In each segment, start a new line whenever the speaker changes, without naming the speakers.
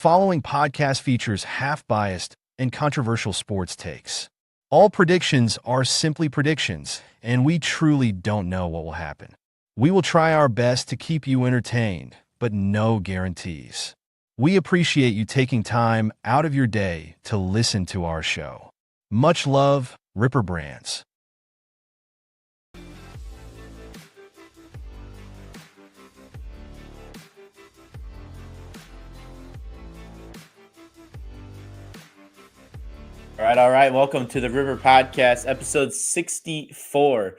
Following podcast features half-biased and controversial sports takes. All predictions are simply predictions, and we truly don't know what will happen. We will try our best to keep you entertained, but no guarantees. We appreciate you taking time out of your day to listen to our show. Much love, Ripper Brands.
All right. Welcome to the River Podcast, episode 64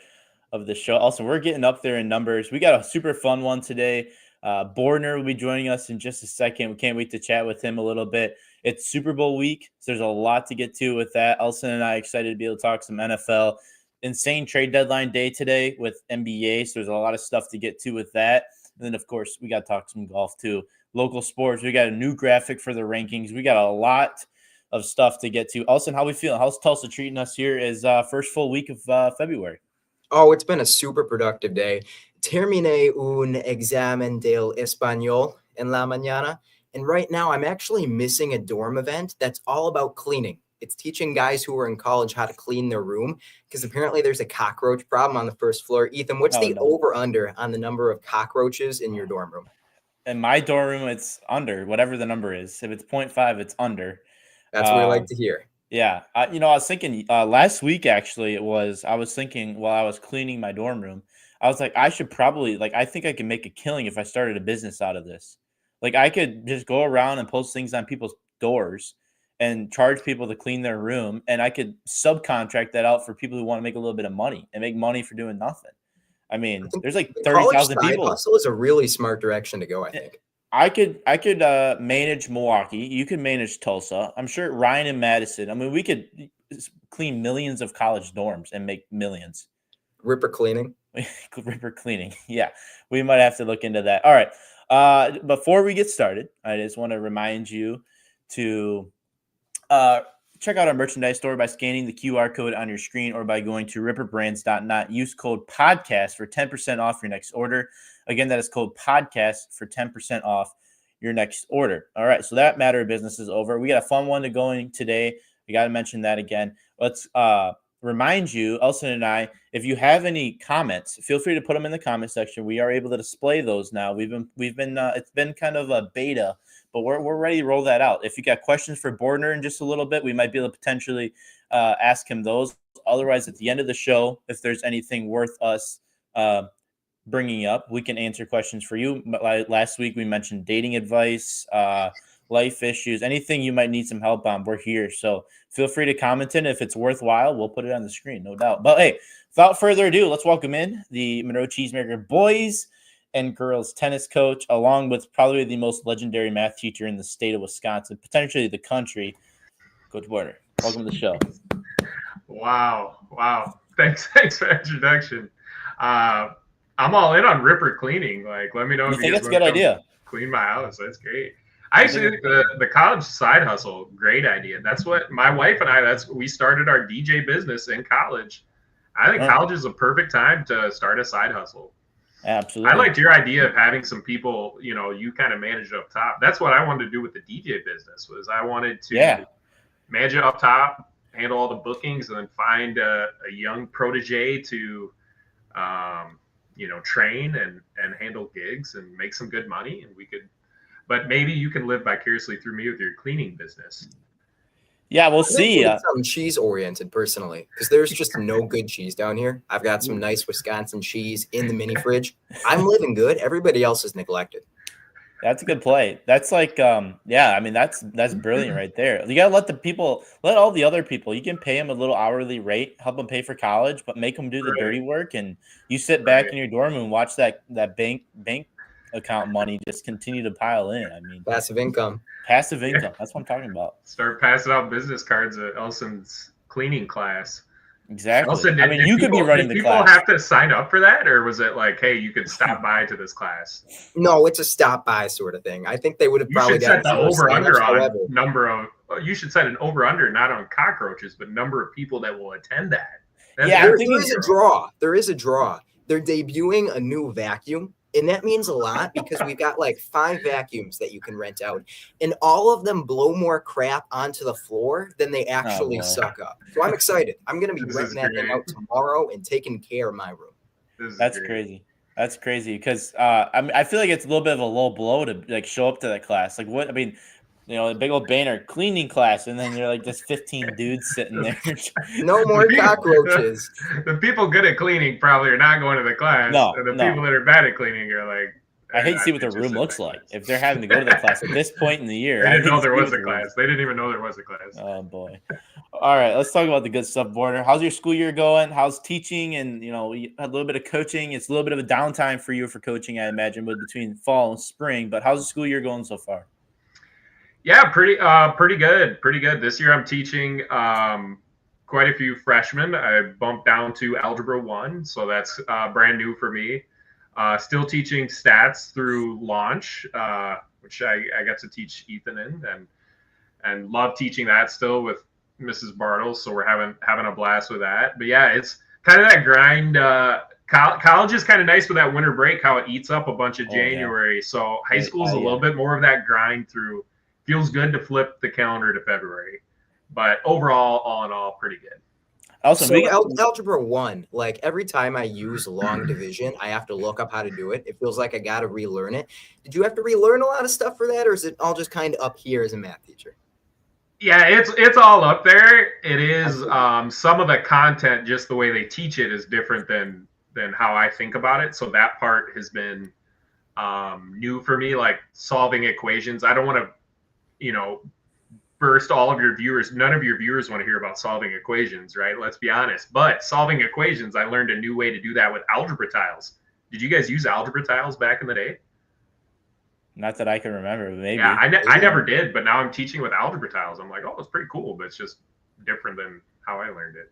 of the show. Also, we're getting up there in numbers. We got a super fun one today. Bordner will be joining us in just a second. We can't wait to chat with him a little bit. It's Super Bowl week, so there's a lot to get to with that. Elson and I are excited to be able to talk some NFL. Insane trade deadline day today with NBA, so there's a lot of stuff to get to with that. And then, of course, we got to talk some golf too. Local sports, we got a new graphic for the rankings. We got a lot of stuff to get to. Elson, how we feeling? How's Tulsa treating us here as first full week of February?
Oh, it's been a super productive day. Terminé un examen del español en la mañana. And right now I'm actually missing a dorm event that's all about cleaning. It's teaching guys who are in college how to clean their room because apparently there's a cockroach problem on the first floor. Ethan, what's the over-under on the number of cockroaches in your dorm room?
In my dorm room, it's under, whatever the number is. If it's 0.5, it's under.
That's what we like to hear.
Yeah. I was thinking last week, actually, I was thinking while I was cleaning my dorm room, I was like, I should probably, I think I can make a killing if I started a business out of this. I could just go around and post things on people's doors and charge people to clean their room. And I could subcontract that out for people who want to make a little bit of money and make money for doing nothing. I mean, there's 30,000 people.
Hustle is a really smart direction to go, I think.
I could manage Milwaukee. You could manage Tulsa. I'm sure Ryan and Madison. I mean, we could clean millions of college dorms and make millions.
Ripper cleaning.
Ripper cleaning. Yeah, we might have to look into that. All right. Before we get started, I just want to remind you to check out our merchandise store by scanning the QR code on your screen or by going to ripperbrands.net. Use code podcast for 10% off your next order. Again, that is code podcast for 10% off your next order. All right, so that matter of business is over. We got a fun one to going today. We got to mention that again. Let's remind you, Elson and I, if you have any comments, feel free to put them in the comment section. We are able to display those now. We've been it's been kind of a beta, but we're ready to roll that out. If you got questions for Bordner in just a little bit, we might be able to potentially ask him those. Otherwise, at the end of the show, if there's anything worth us bringing up, we can answer questions for you. Last week we mentioned dating advice, life issues, anything you might need some help on, we're here. So feel free to comment in. If it's worthwhile, we'll put it on the screen, no doubt. But hey, without further ado, let's welcome in the Monroe Cheesemaker boys and girls tennis coach, along with probably the most legendary math teacher in the state of Wisconsin, potentially the country, Coach Bordner. Welcome to the show.
Wow. Thanks for the introduction. I'm all in on Ripper cleaning. Let me know if you
think it's a good idea.
Clean my house. That's great. I actually think the college side hustle, great idea. That's what my wife and I, we started our DJ business in college. I think college is a perfect time to start a side hustle.
Absolutely.
I liked your idea of having some people, you kind of manage it up top. That's what I wanted to do with the DJ business. I wanted to manage it up top, handle all the bookings, and then find a young protege to train and handle gigs and make some good money. And but maybe you can live vicariously through me with your cleaning business.
Yeah, we'll see.
I'm cheese oriented personally because there's just no good cheese down here. I've got some nice Wisconsin cheese in the mini fridge. I'm living good. Everybody else is neglected.
That's a good play. That's that's brilliant right there. You got to let all the other people, you can pay them a little hourly rate, help them pay for college, but make them do the dirty work. And you sit back in your dorm room and watch that bank account money just continue to pile in. I mean,
passive income.
That's what I'm talking about.
Start passing out business cards at Elson's cleaning class.
Exactly. Elson, you could be running the class.
People have to sign up for that, or was it hey, you could stop by to this class?
No, it's a stop by sort of thing. I think they would have probably
set the over under on number of. You should set an over under not on cockroaches, but number of people that will attend that.
There is a draw. There is a draw. They're debuting a new vacuum And that means a lot because we've got like 5 vacuums that you can rent out, and all of them blow more crap onto the floor than they actually suck up. So I'm excited. I'm going to be renting that thing out tomorrow and taking care of my room.
That's crazy. That's crazy because I feel like it's a little bit of a low blow to like show up to that class. Like what I mean, you know, a big old banner cleaning class, and then you're like just 15 dudes sitting there.
No more cockroaches.
The people good at cleaning probably are not going to the class.
No,
and the people that are bad at cleaning are like.
I hate to see what their room looks like if they're having to go to the class at this point in the year.
They didn't know there was a class. They didn't even know there was a class.
Oh boy! All right, let's talk about the good stuff, Bordner. How's your school year going? How's teaching? And you know, you had a little bit of coaching. It's a little bit of a downtime for you for coaching, I imagine, but between fall and spring. But how's the school year going so far?
Yeah, pretty good. Pretty good. This year I'm teaching quite a few freshmen. I bumped down to Algebra 1, so that's brand new for me. Still teaching stats through Launch, which I got to teach Ethan in, and love teaching that still with Mrs. Bartles. So we're having a blast with that. But yeah, it's kind of that grind. College is kind of nice with that winter break, how it eats up a bunch of January. Yeah. So high school is a little bit more of that grind through. Feels good to flip the calendar to February, but overall, all in all, pretty good.
Also, so Algebra 1, like every time I use long division, I have to look up how to do it. It feels like I got to relearn it. Did you have to relearn a lot of stuff for that, or is it all just kind of up here as a math teacher?
Yeah, it's all up there. It is some of the content, just the way they teach it, is different than how I think about it. So that part has been new for me, like solving equations. I don't want to, burst all of your viewers. None of your viewers want to hear about solving equations, right? Let's be honest. But solving equations, I learned a new way to do that with algebra tiles. Did you guys use algebra tiles back in the day?
Not that I can remember, but maybe.
Yeah, I never did, but now I'm teaching with algebra tiles. I'm like, oh, it's pretty cool, but it's just different than how I learned it.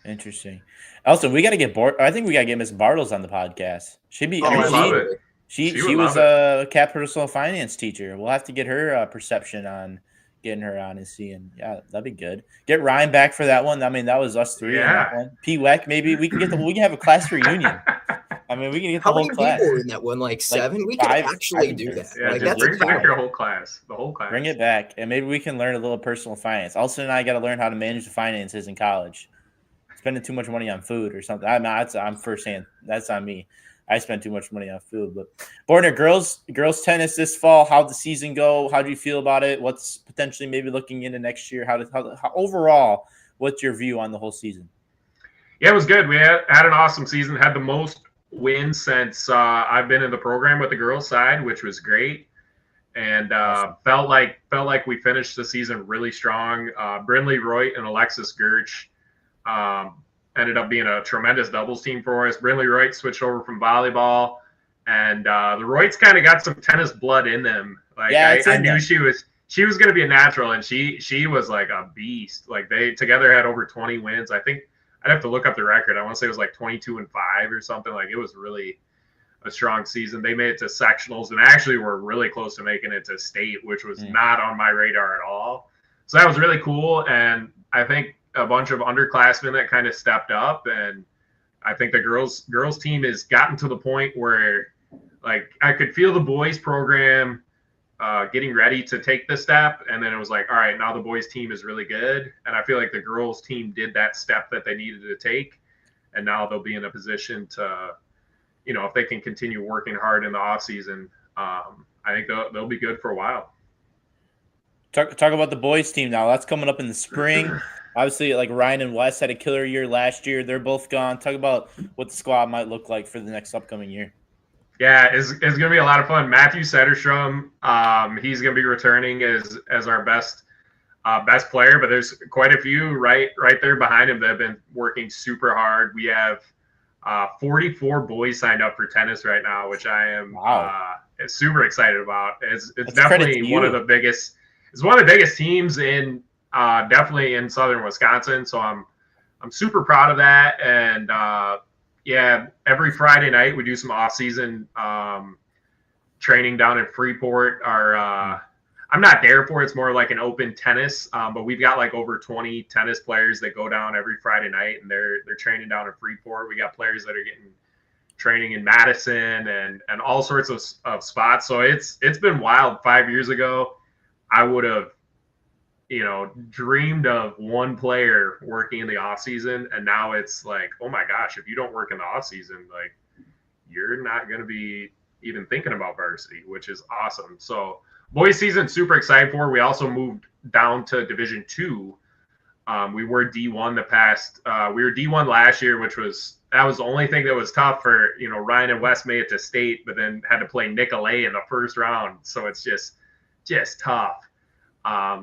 Interesting. Also, we got to get I think we got to get Miss Bartles on the podcast. She'd be.
I love it.
She was a personal finance teacher. We'll have to get her perception on getting her on and seeing. Yeah, that'd be good. Get Ryan back for that one. I mean, that was us 3 in that one. P-Weck, maybe we can have a class reunion. I mean, we can get the whole class. How many people
were in that one? Like 7? We could actually do that.
Yeah,
like,
just bring back your whole class. The whole class.
Bring it back, and maybe we can learn a little personal finance. Elson and I got to learn how to manage the finances in college. Spending too much money on food or something. I'm firsthand. That's on me. I spent too much money on food. But Bordner, girls tennis this fall. How'd the season go? How do you feel about it? What's potentially maybe looking into next year? How overall, what's your view on the whole season?
Yeah, it was good. We had an awesome season. Had the most wins since I've been in the program with the girls side, which was great. And felt like we finished the season really strong. Brindley Roy and Alexis Gerch ended up being a tremendous doubles team for us. Brindley Roy switched over from volleyball, and the Royts kind of got some tennis blood in them. Like I knew she was going to be a natural, and she was like a beast. Like they together had over 20 wins. I think I'd have to look up the record. I want to say it was like 22-5 or something. Like it was really a strong season. They made it to sectionals and actually were really close to making it to state, which was not on my radar at all. So that was really cool. And I think a bunch of underclassmen that kind of stepped up, and I think the girls team has gotten to the point where like I could feel the boys program getting ready to take the step, and then it was like, all right, now the boys team is really good, and I feel like the girls team did that step that they needed to take, and now they'll be in a position to, if they can continue working hard in the off season, I think they'll be good for a while.
Talk about the boys team now. That's coming up in the spring. Obviously, like Ryan and Wes had a killer year last year. They're both gone. Talk about what the squad might look like for the next upcoming year.
Yeah, it's going to be a lot of fun. Matthew Sederstrom, he's going to be returning as our best player, but there's quite a few right there behind him that have been working super hard. We have 44 boys signed up for tennis right now, which I am super excited about. It's definitely one of the biggest. It's one of the biggest teams in definitely in southern Wisconsin. So I'm super proud of that. And every Friday night we do some off-season training down in Freeport. I'm not there for it. It's more like an open tennis, but we've got like over 20 tennis players that go down every Friday night, and they're training down in Freeport. We got players that are getting training in Madison and all sorts of spots. So it's been wild. 5 years ago, I would have, dreamed of one player working in the off season, and now it's like, oh my gosh, if you don't work in the off season, like you're not going to be even thinking about varsity, which is awesome. So boys season, super excited for. We also moved down to Division II. We were D1 we were D1 last year, that was the only thing that was tough for, Ryan and Wes made it to state, but then had to play Nicolay in the first round. So it's just tough.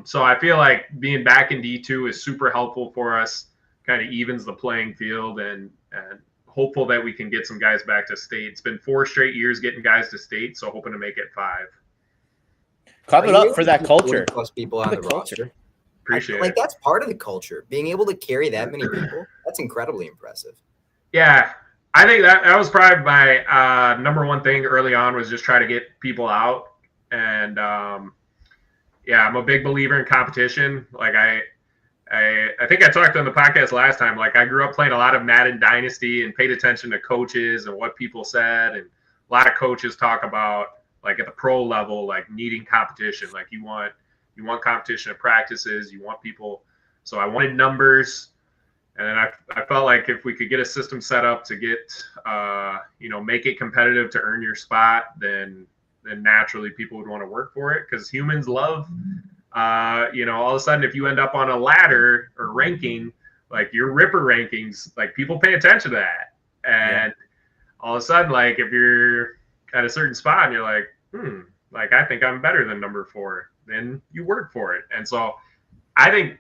So I feel like being back in D2 is super helpful for us, kind of evens the playing field, and hopeful that we can get some guys back to state. It's been 4 straight years getting guys to state, so hoping to make it 5.
Clap it up for that culture.
40+ people on the roster.
Appreciate it.
That's part of the culture. Being able to carry that many people, that's incredibly impressive.
Yeah, I think that was probably my number one thing early on, was just try to get people out. And yeah, I'm a big believer in competition. Like I think I talked on the podcast last time. Like I grew up playing a lot of Madden Dynasty and paid attention to coaches and what people said. And a lot of coaches talk about, like at the pro level, like needing competition. Like you want competition at practices. You want people. So I wanted numbers. And then I felt like if we could get a system set up to get, make it competitive to earn your spot, then naturally people would want to work for it, because humans love, all of a sudden if you end up on a ladder or ranking, like your Ripper rankings, like people pay attention to that. And all of a sudden, like if you're at a certain spot and you're like, like I think I'm better than number 4, then you work for it. And so I think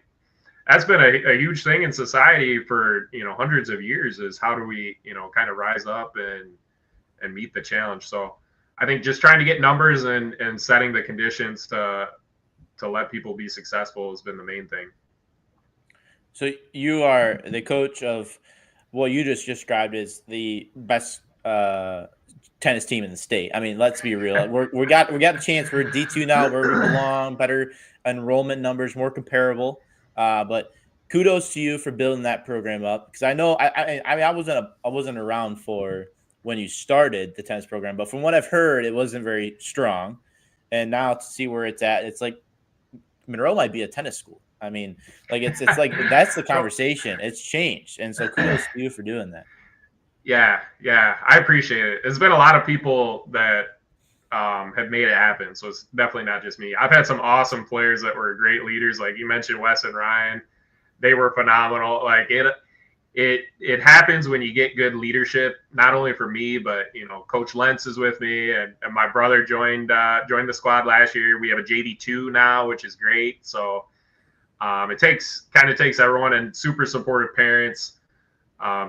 that's been a huge thing in society for, hundreds of years, is how do we, kind of rise up and meet the challenge. So I think just trying to get numbers and setting the conditions to let people be successful has been the main thing. So
you are the coach of what you just described as the best tennis team in the state. I mean, let's be real. we got a chance. We're D2 now, where we belong. Better enrollment numbers, more comparable. But kudos to you for building that program up, because I know I wasn't around for when you started the tennis program, but from what I've heard, it wasn't very strong. And now to see where it's at, it's like Monroe might be a tennis school. I mean, like it's like that's the conversation. It's changed, and so kudos to you for doing that. Yeah, I appreciate it. There's been a lot of people that have made it happen, so it's definitely not just me. I've had some awesome players that were great leaders, like you mentioned, Wes and Ryan. They were phenomenal. Like it happens when you get good leadership, not only for me, but Coach Lentz is with me, and my brother joined the squad last year. We have a JV2 now, which is great. So it takes everyone, and super supportive parents.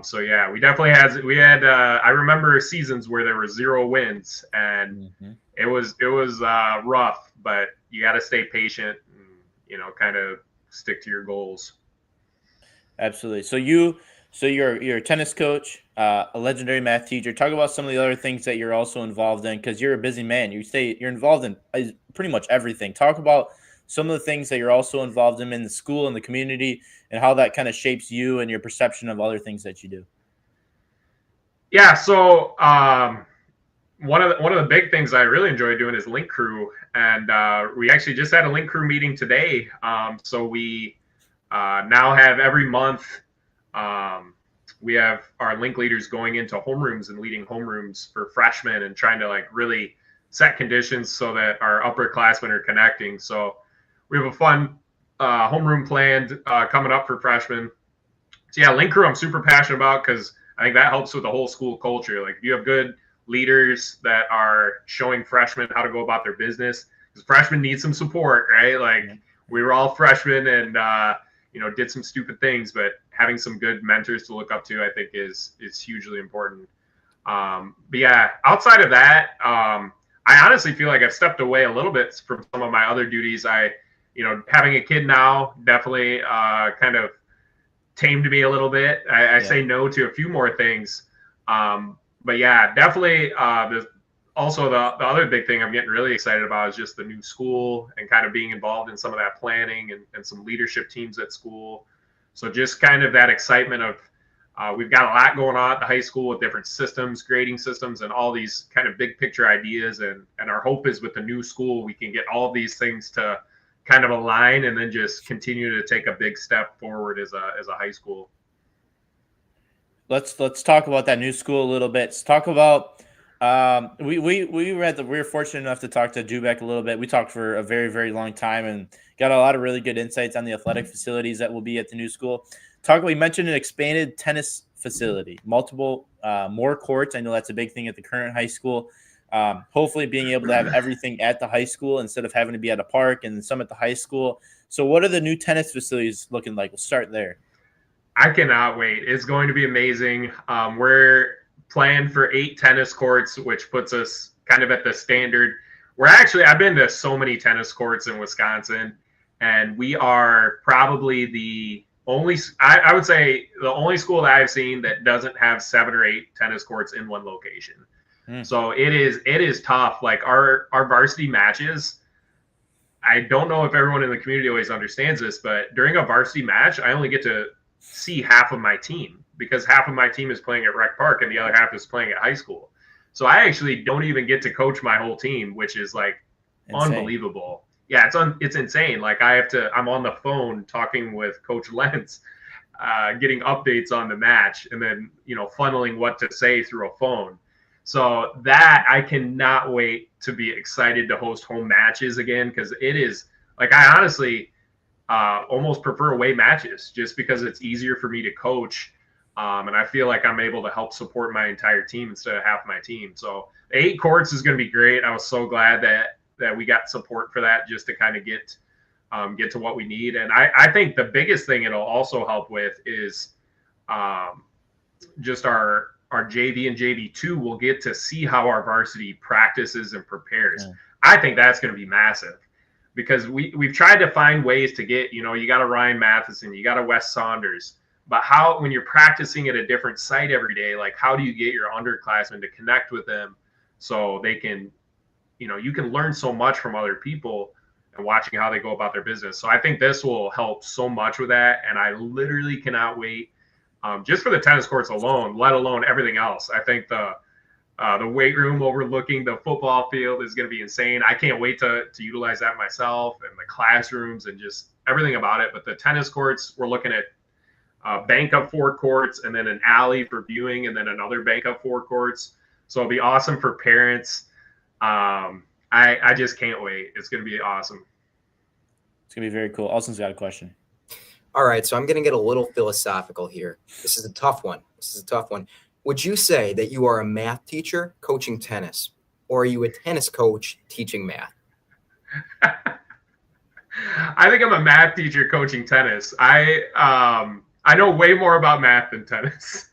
So yeah, we definitely had I remember seasons where there were 0 wins, and it was rough, but you got to stay patient and kind of stick to your goals. Absolutely. So you're a tennis coach, a legendary math teacher. Talk about some of the other things that you're also involved in, because you're a busy man. You say you're involved in pretty much everything. Talk about some of the things that you're also involved in the school and the community, and how that kind of shapes you and your perception of other things that you do. Yeah. So one of the big things I really enjoy doing is Link Crew, and we actually just had a Link Crew meeting today. So we now have every month. We have our link leaders going into homerooms and leading homerooms for freshmen, and trying to really set conditions so that our upperclassmen are connecting. So we have a fun homeroom planned coming up for freshmen. So yeah, link crew I'm super passionate about, because I think that helps with the whole school culture. Like if you have good leaders that are showing freshmen how to go about their business, because freshmen need some support, right? Like we were all freshmen and did some stupid things, but having some good mentors to look up to, I think is hugely important. But yeah, outside of that, I honestly feel like I've stepped away a little bit from some of my other duties. Having a kid now definitely kind of tamed me a little bit. I say no to a few more things. But yeah, definitely also the other big thing I'm getting really excited about is just the new school, and kind of being involved in some of that planning and some leadership teams at school. So just kind of that excitement of
We've got a lot going on at the high school with different systems, grading systems, and all these kind of big picture ideas. And our hope is with the new school, we can get all of these things to kind of align and then just continue to take a big step forward as a high school.
Let's talk about that new school a little bit. Let's talk about we were fortunate enough to talk to Jubek a little bit. We talked for a very, very long time and got a lot of really good insights on the athletic facilities that will be at the new school. We mentioned an expanded tennis facility, multiple more courts. I know that's a big thing at the current high school. Hopefully being able to have everything at the high school instead of having to be at a park and some at the high school. So what are the new tennis facilities looking like? We'll start there.
I cannot wait. It's going to be amazing. We're planned for 8 tennis courts, which puts us kind of at the standard. I've been to so many tennis courts in Wisconsin, and we are probably the only, I would say the only school that I've seen that doesn't have 7 or 8 tennis courts in one location. So it is tough. Like our varsity matches, I don't know if everyone in the community always understands this, but during a varsity match, I only get to see half of my team because half of my team is playing at Rec Park and the other half is playing at high school. So I actually don't even get to coach my whole team, which is like unbelievable. Yeah, it's insane. Like I'm on the phone talking with Coach Lentz, getting updates on the match and then, funneling what to say through a phone. So that I cannot wait to be excited to host home matches again, because it is like, I honestly almost prefer away matches just because it's easier for me to coach. And I feel like I'm able to help support my entire team instead of half my team. So 8 courts is going to be great. I was so glad that we got support for that just to kind of get to what we need. And I think the biggest thing it'll also help with is just our JV and JV2 will get to see how our varsity practices and prepares. Yeah. I think that's going to be massive because we've tried to find ways to get, you got a Ryan Matheson, you got a Wes Saunders, but when you're practicing at a different site every day, like how do you get your underclassmen to connect with them so they can, you can learn so much from other people and watching how they go about their business. So I think this will help so much with that. And I literally cannot wait just for the tennis courts alone, let alone everything else. I think the weight room overlooking the football field is going to be insane. I can't wait to utilize that myself, and the classrooms and just everything about it. But the tennis courts, we're looking at a bank of 4 courts and then an alley for viewing and then another bank of 4 courts. So it'll be awesome for parents. I just can't wait. It's going to be awesome.
It's going to be very cool. Alston's got a question.
All right, so I'm going to get a little philosophical here. This is a tough one. Would you say that you are a math teacher coaching tennis, or are you a tennis coach teaching math?
I think I'm a math teacher coaching tennis. I know way more about math than tennis.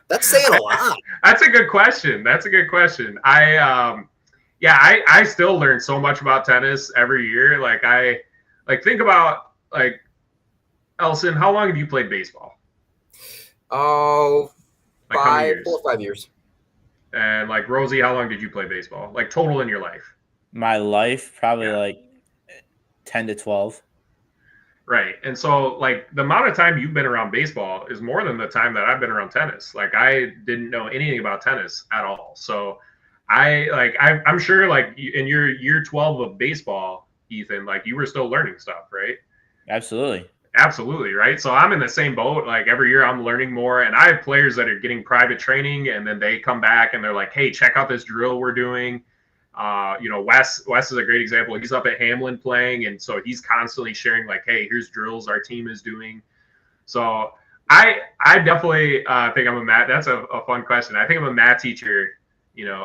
That's saying a lot.
That's a good question. I still learn so much about tennis every year. Think about Elson, how long have you played baseball?
Oh, 4 or 5 years.
And Rosie, how long did you play baseball? Total in your life?
My life, probably 10 to 12.
Right. And so the amount of time you've been around baseball is more than the time that I've been around tennis. I didn't know anything about tennis at all. So I'm sure in your year 12 of baseball, Ethan, you were still learning stuff, right? Absolutely, right? So I'm in the same boat. Every year I'm learning more, and I have players that are getting private training, and then they come back and they're like, hey, check out this drill we're doing. Wes is a great example. He's up at Hamlin playing, and so he's constantly sharing hey, here's drills our team is doing. So I definitely think I'm a math. That's a fun question. I think I'm a math teacher,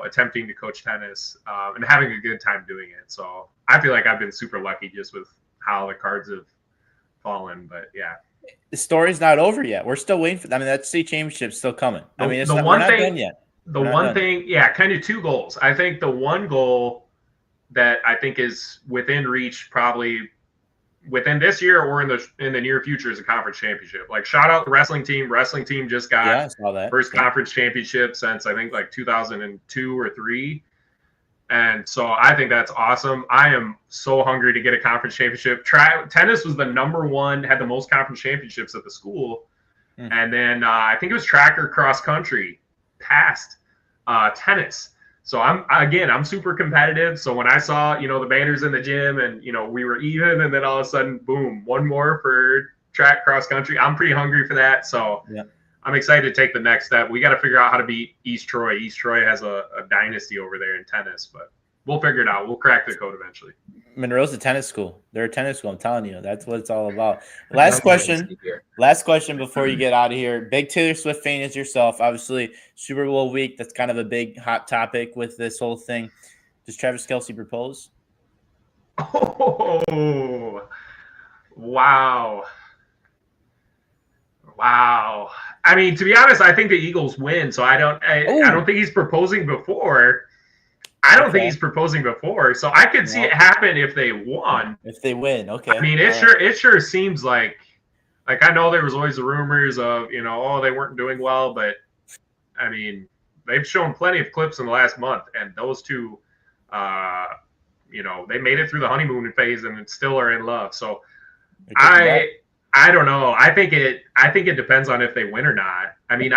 attempting to coach tennis and having a good time doing it. So I feel like I've been super lucky just with how the cards have fallen. But yeah,
the story's not over yet. We're still waiting for. That state championship's still coming. We're not done yet.
The one thing, kind of 2 goals. I think the one goal that I think is within reach, probably within this year or in the near future, is a conference championship. Shout out the wrestling team. Wrestling team just got first conference championship since I think 2002 or 3. And so I think that's awesome. I am so hungry to get a conference championship. Tennis was the number 1, had the most conference championships at the school. And then I think it was track or cross country past tennis. So I'm super competitive. So when I saw, the banners in the gym and, we were even, and then all of a sudden, boom, one more for track cross country. I'm pretty hungry for that. So I'm excited to take the next step. We got to figure out how to beat East Troy. East Troy has a dynasty over there in tennis, but we'll figure it out. We'll crack the code eventually.
Monroe's a tennis school. They're a tennis school. I'm telling you, that's what it's all about. Last question before you get out of here. Big Taylor Swift fan as yourself. Obviously, Super Bowl week. That's kind of a big hot topic with this whole thing. Does Travis Kelce propose?
Oh, wow. I mean, to be honest, I think the Eagles win. So I don't think he's proposing before. Think he's proposing before, so I could see it happen if they won.
If they win, okay.
I mean, it sure seems like I know there was always the rumors of they weren't doing well, but I mean they've shown plenty of clips in the last month, and those two, they made it through the honeymoon phase and still are in love. So I don't know. I think it depends on if they win or not. I mean,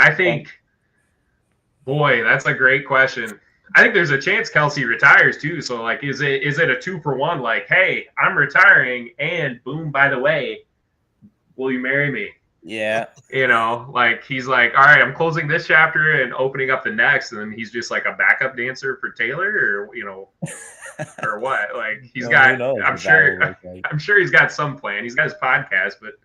boy, that's a great question. I think there's a chance Kelce retires too. So is it a 2-for-1? Like, hey, I'm retiring, and boom, by the way, will you marry me?
Yeah.
He's like, all right, I'm closing this chapter and opening up the next, and then he's just like a backup dancer for Taylor, or or what? Like he's got. I'm sure he's got some plan. He's got his podcast, but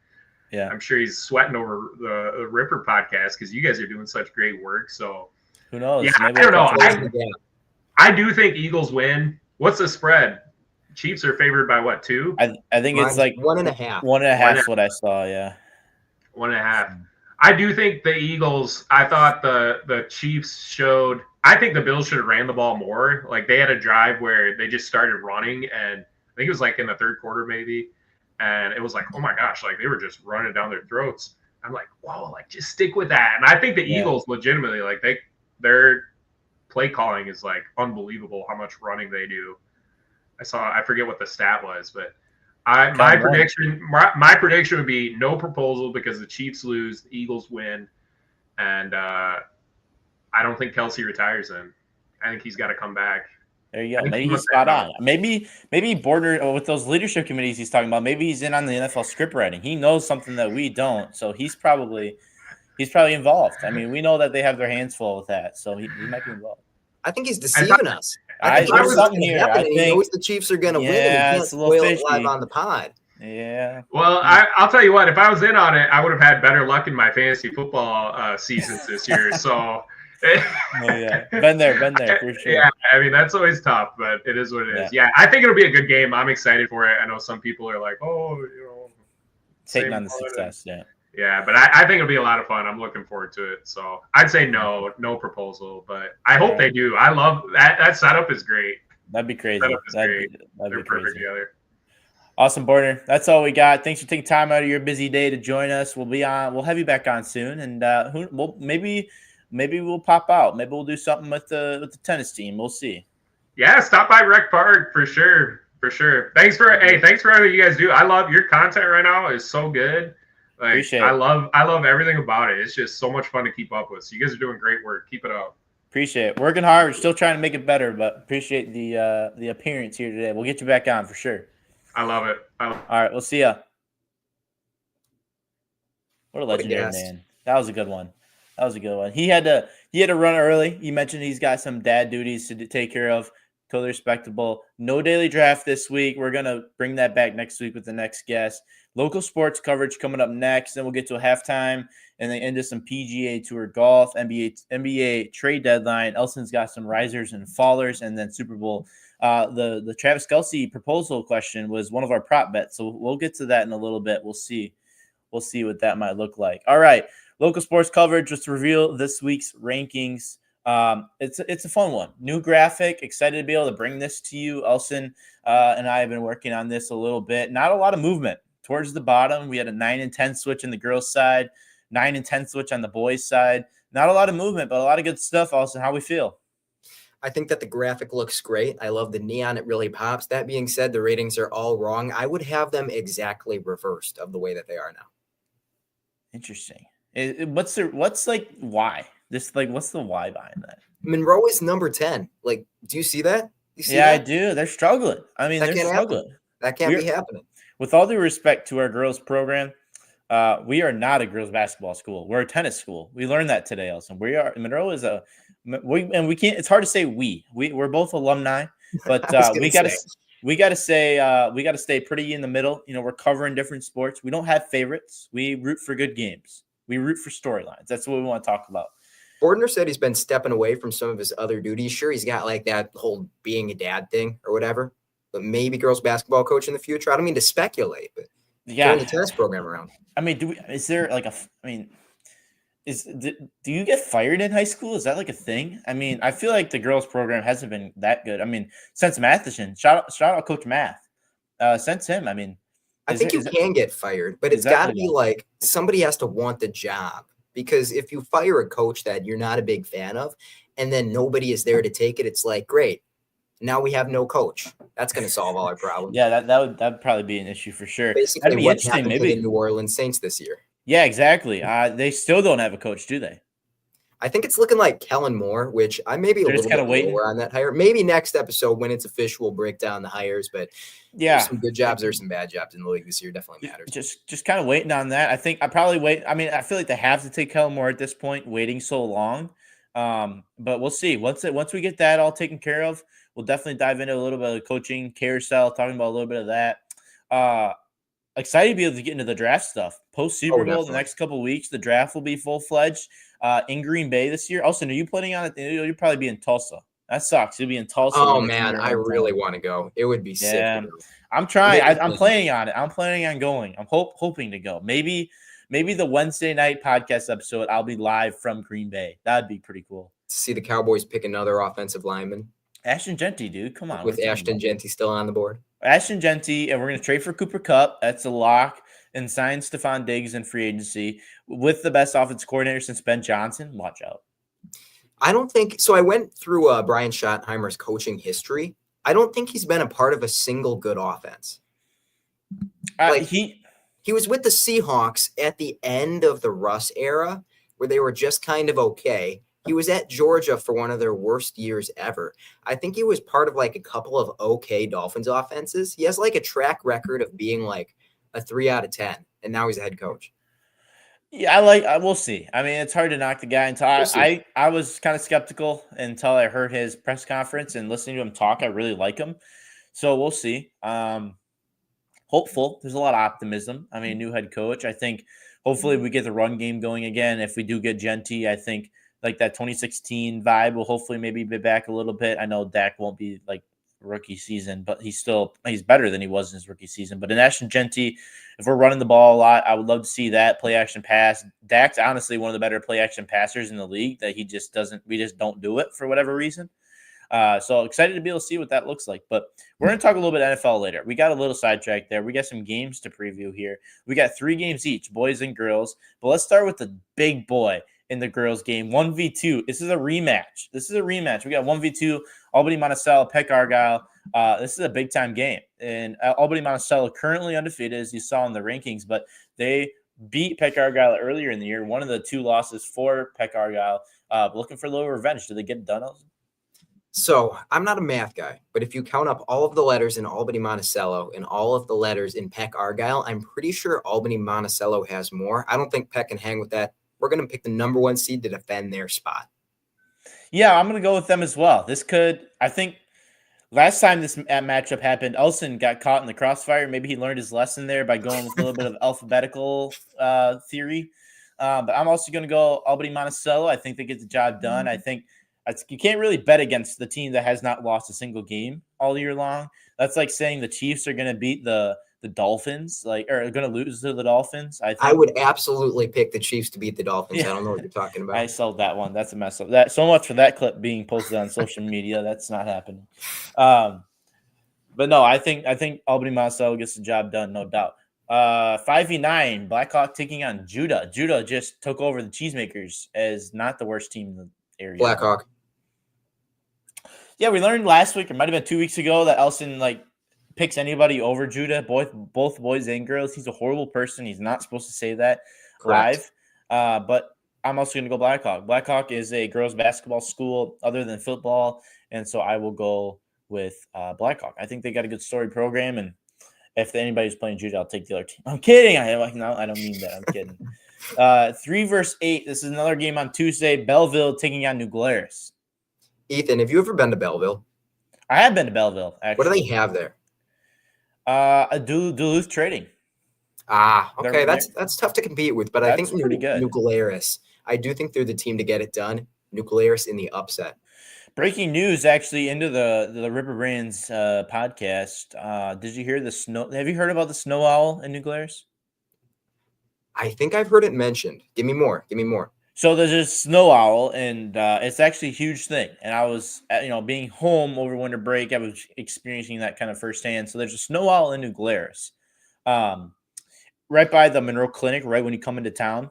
yeah, I'm sure he's sweating over the Ripper podcast because you guys are doing such great work. So.
Who knows?
Yeah, I don't know. I do think Eagles win. What's the spread? Chiefs are favored by what, 2?
I think it's like
1.5.
1.5 is what I saw, yeah.
1.5. I do think the Eagles, I thought the Chiefs showed, I think the Bills should have ran the ball more. Like they had a drive where they just started running, and I think it was like in the third quarter maybe. And it was like, oh my gosh, like they were just running down their throats. I'm like, whoa, like just stick with that. And I think the Eagles legitimately, like their play calling is like unbelievable how much running they do. I forget what the stat was, but my prediction would be no proposal because the Chiefs lose, the Eagles win, and I don't think Kelce retires then. I think he's got to come back.
There you go. Maybe he's spot on. Maybe Bordner with those leadership committees he's talking about. Maybe he's in on the NFL script writing. He knows something that we don't, so he's probably involved. I mean, we know that they have their hands full with that, so he might be involved.
I think he's deceiving us.
There's something here. I think
he knows the Chiefs are going to win. And he can't spoil it live on the pod.
Yeah.
Well, I'll tell you what. If I was in on it, I would have had better luck in my fantasy football seasons this year. So.
Been there for sure.
Yeah, I mean that's always tough, but it is what it is. Yeah, I think it'll be a good game. I'm excited for it. I know some people are like,
taking on the success.
Yeah, but I think it'll be a lot of fun. I'm looking forward to it. So I'd say no proposal, but I hope they do. I love that setup is great.
That'd be crazy.
That'd be perfect together.
Awesome, Bordner. That's all we got. Thanks for taking time out of your busy day to join us. We'll have you back on soon, and maybe we'll pop out. Maybe we'll do something with the tennis team. We'll see.
Yeah, stop by Rec Park for sure. Thanks for everything you guys do. I love your content right now. Is so good. Like, appreciate it. I love everything about it. It's just so much fun to keep up with. So you guys are doing great work. Keep it up.
Appreciate it. Working hard. We're still trying to make it better, but appreciate the appearance here today. We'll get you back on for sure.
I love it.
All right, we'll see ya. What a legendary man. That was a good one. He had to run early. You mentioned he's got some dad duties to take care of. Totally respectable. No daily draft this week. We're going to bring that back next week with the next guest. Local sports coverage coming up next. Then we'll get to a halftime and then into some PGA Tour golf, NBA trade deadline. Elson's got some risers and fallers, and then Super Bowl. The Travis Kelce proposal question was one of our prop bets. So we'll get to that in a little bit. We'll see what that might look like. All right. Local sports coverage, just to reveal this week's rankings. It's a fun one. New graphic. Excited to be able to bring this to you. Elson and I have been working on this a little bit. Not a lot of movement towards the bottom. We had a 9 and 10 switch in the girls' side, 9 and 10 switch on the boys' side. Not a lot of movement, but a lot of good stuff. Elson, how we feel?
I think that the graphic looks great. I love the neon. It really pops. That being said, the ratings are all wrong. I would have them exactly reversed of the way that they are now.
Interesting. What's like why? Just like what's the why behind that?
Monroe is number 10. Like, do you see that? You see
Yeah, I
that?
do. They're struggling. I mean,
That
they're
can't happen.
struggling.
That can't be happening.
With all due respect to our girls program, we are not a girls basketball school. We're a tennis school. We learned that today, Elson. Monroe is we can't. It's hard to say we're both alumni, but
I was gonna say.
we got to stay pretty in the middle. You know, we're covering different sports. We don't have favorites. We root for good games. We root for storylines. That's what we want to talk about.
Bordner said he's been stepping away from some of his other duties. Sure, he's got like that whole being a dad thing or whatever, but maybe girls basketball coach in the future. I don't mean to speculate, but turn the tennis program around.
I mean, do you get fired in high school? Is that like a thing? I mean, I feel like the girls program hasn't been that good. I mean, since Matheson, shout out Coach Math. Since him, I mean,
I think you can get fired, but it's got to be like somebody has to want the job. Because if you fire a coach that you're not a big fan of, and then nobody is there to take it, it's like, great, now we have no coach. That's going to solve all our problems.
Yeah, that'd probably be an issue for sure.
Basically,
that'd be
what
interesting.
happened to the New Orleans Saints this year.
Yeah, exactly. They still don't have a coach, do they?
I think it's looking like Kellen Moore, which I may be a little bit lower on that hire. Maybe next episode when it's official, we'll break down the hires. But
yeah,
there's some good jobs, there's some bad jobs in the league this year. Definitely matters.
Just kind of waiting on that. I think I probably wait. I mean, I feel like they have to take Kellen Moore at this point, waiting so long. But we'll see. Once we get that all taken care of, we'll definitely dive into a little bit of coaching carousel, talking about a little bit of that. Excited to be able to get into the draft stuff. Post Super Bowl, the next couple of weeks, the draft will be full fledged in Green Bay this year. Austin, are you planning on it? You'll probably be in Tulsa. That sucks. You'll be in Tulsa.
Oh man, I really want to go. It would be sick.
I'm trying. I'm planning on it. I'm planning on going. I'm hoping to go. Maybe the Wednesday night podcast episode, I'll be live from Green Bay. That'd be pretty cool.
See the Cowboys pick another offensive lineman.
Ashton Genty, dude. Come on.
With Ashton Genty still on the board.
Ashton Genty, and we're going to trade for Cooper Kupp. That's a lock. And sign Stephon Diggs in free agency with the best offense coordinator since Ben Johnson. Watch out.
I don't think so. I went through Brian Schottenheimer's coaching history. I don't think he's been a part of a single good offense. He was with the Seahawks at the end of the Russ era where they were just kind of okay. He was at Georgia for one of their worst years ever. I think he was part of like a couple of okay Dolphins offenses. He has like a track record of being like a 3 out of 10, and now he's a head coach.
Yeah, we'll see. I mean, it's hard to knock the guy until I was kind of skeptical until I heard his press conference and listening to him talk. I really like him. So we'll see. Hopeful. There's a lot of optimism. I mean, new head coach. I think hopefully we get the run game going again. If we do get Genty, I think like that 2016 vibe will hopefully maybe be back a little bit. I know Dak won't be like rookie season, but he's better than he was in his rookie season. But in Ashton Genty, if we're running the ball a lot, I would love to see that play action pass. Dak's honestly one of the better play action passers in the league that we just don't do it for whatever reason. So excited to be able to see what that looks like. But we're going to talk a little bit NFL later. We got a little sidetracked there. We got some games to preview here. We got 3 games each, boys and girls. But let's start with the big boy in the girls game, 1v2. This is a rematch. We got 1v2, Albany Monticello, Peck Argyle. This is a big-time game. And Albany Monticello currently undefeated, as you saw in the rankings, but they beat Peck Argyle earlier in the year. One of the 2 losses for Peck Argyle. Looking for a little revenge. Did they get it done?
So I'm not a math guy, but if you count up all of the letters in Albany Monticello and all of the letters in Peck Argyle, I'm pretty sure Albany Monticello has more. I don't think Peck can hang with that. We're going to pick the number 1 seed to defend their spot.
Yeah, I'm going to go with them as well. I think last time this matchup happened, Elson got caught in the crossfire. Maybe he learned his lesson there by going with a little bit of alphabetical theory. But I'm also going to go Albany Monticello. I think they get the job done. I think you can't really bet against the team that has not lost a single game all year long. That's like saying the Chiefs are going to beat the Dolphins, or are going to lose to the Dolphins. I
would absolutely pick the Chiefs to beat the Dolphins. Yeah. I don't know what you're talking about.
I sold that one. That's a mess up. That so much for that clip being posted on social media. That's not happening. But no, I think Albany Monticello gets the job done, no doubt. 5v9, Blackhawk taking on Judah. Judah just took over the Cheesemakers as not the worst team in the area.
Blackhawk.
Yeah, we learned last week, or might have been 2 weeks ago, that Elson picks anybody over Judah, both boys and girls. He's a horrible person. He's not supposed to say that live. But I'm also going to go Blackhawk. Blackhawk is a girls basketball school other than football, and so I will go with Blackhawk. I think they got a good story program, and if anybody's playing judo, I'll take the other team. I'm kidding. No, I don't mean that. I'm kidding. 3 versus 8. This is another game on Tuesday. Belleville taking on New Glarus.
Ethan, have you ever been to Belleville?
I have been to Belleville, actually.
What do they have there?
A Duluth Trading.
Okay, that's tough to compete with, but I think
pretty good.
New Glarus, I do think they're the team to get it done. New Glarus in the upset.
Breaking news, actually, into the Ripper Brands podcast. Did you hear the snow? Have you heard about the snow owl in New Glarus?
I think I've heard it mentioned. Give me more.
So there's a snow owl, and it's actually a huge thing. And I was, being home over winter break, I was experiencing that kind of firsthand. So there's a snow owl in New Glarus, right by the Monroe Clinic, right when you come into town.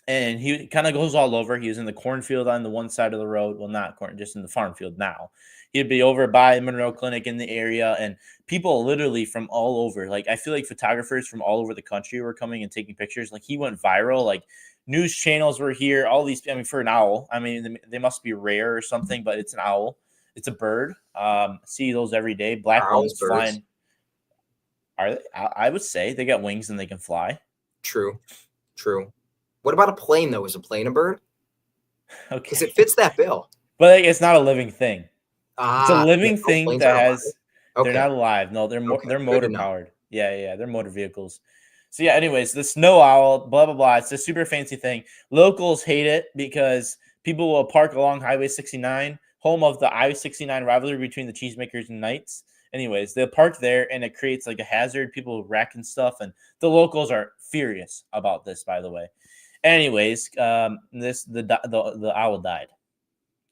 And he kind of goes all over. He was in the cornfield on the one side of the road. Well, not corn, just in the farm field now. He'd be over by Monroe Clinic in the area, and people literally from all over. Like, I feel like photographers from all over the country were coming and taking pictures. Like, he went viral. Like, news channels were here. All these, for an owl, they must be rare or something, but it's an owl. It's a bird. See those every day. Black ones flying. Are they? I would say they got wings and they can fly.
True. What about a plane, though? Is a plane a bird?
Okay.
Because it fits that bill.
But it's not a living thing. It's a living thing that has.
Okay.
They're not alive. No, they're motor powered. Yeah, they're motor vehicles. So yeah. Anyways, the snow owl, blah blah blah. It's a super fancy thing. Locals hate it because people will park along Highway 69, home of the I-69 rivalry between the Cheesemakers and Knights. Anyways, they'll park there, and it creates like a hazard. People wrecking stuff, and the locals are furious about this. By the way. Anyways, the owl died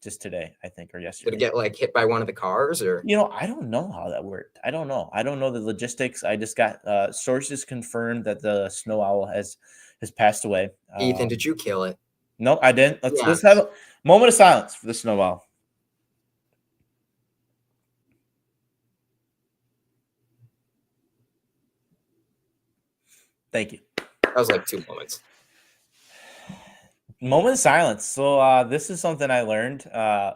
just today, I think, or yesterday.
Did it get like hit by one of the cars, or?
I don't know how that worked. I don't know the logistics. I just got sources confirmed that the snow owl has passed away.
Ethan, did you kill it?
No, I didn't. Let's have a moment of silence for the snow owl. Thank you.
That was like 2 moments.
Moment of silence. So this is something I learned.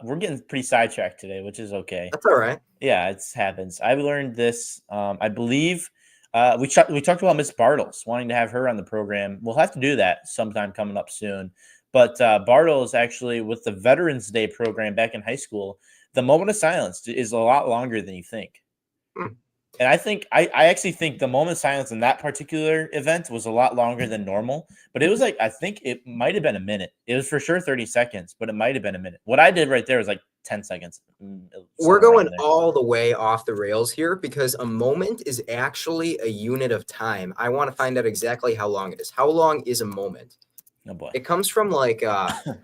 We're getting pretty sidetracked today, which is okay.
That's all right.
Yeah, it happens. I learned this. I believe we talked about Miss Bartles, wanting to have her on the program. We'll have to do that sometime coming up soon. But Bartles actually, with the Veterans Day program back in high school, the moment of silence is a lot longer than you think. And I actually think the moment of silence in that particular event was a lot longer than normal, but it was like, I think it might have been a minute. It was for sure 30 seconds, but it might have been a minute. What I did right there was like 10 seconds.
We're going all the way off the rails here because a moment is actually a unit of time. I want to find out exactly how long it is. How long is a moment?
Oh boy.
It comes from like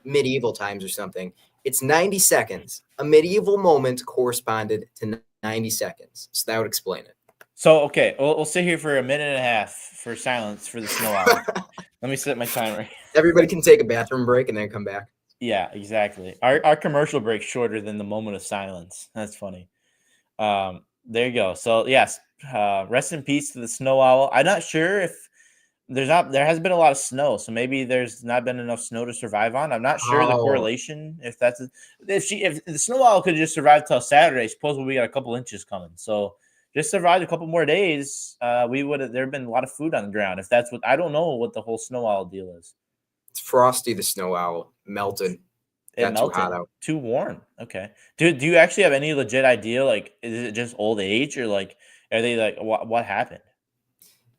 medieval times or something. It's 90 seconds. A medieval moment corresponded to 90 seconds. So that would explain it.
So, okay, we'll sit here for a minute and a half for silence for the snow owl. Let me set my timer.
Everybody can take a bathroom break and then come back.
Yeah, exactly. Our commercial break's shorter than the moment of silence. That's funny. There you go. So, yes, rest in peace to the snow owl. I'm not sure if there hasn't been a lot of snow, so maybe there's not been enough snow to survive on. I'm not sure the correlation. If the snow owl could just survive till Saturday, supposedly we got a couple inches coming. So just survived a couple more days, there'd been a lot of food on the ground. If that's I don't know what the whole snow owl deal is.
It's Frosty the snow owl melted.
It melted. Too hot out. Too warm. Okay. Do you actually have any legit idea? Like, is it just old age, or like, are they like what happened?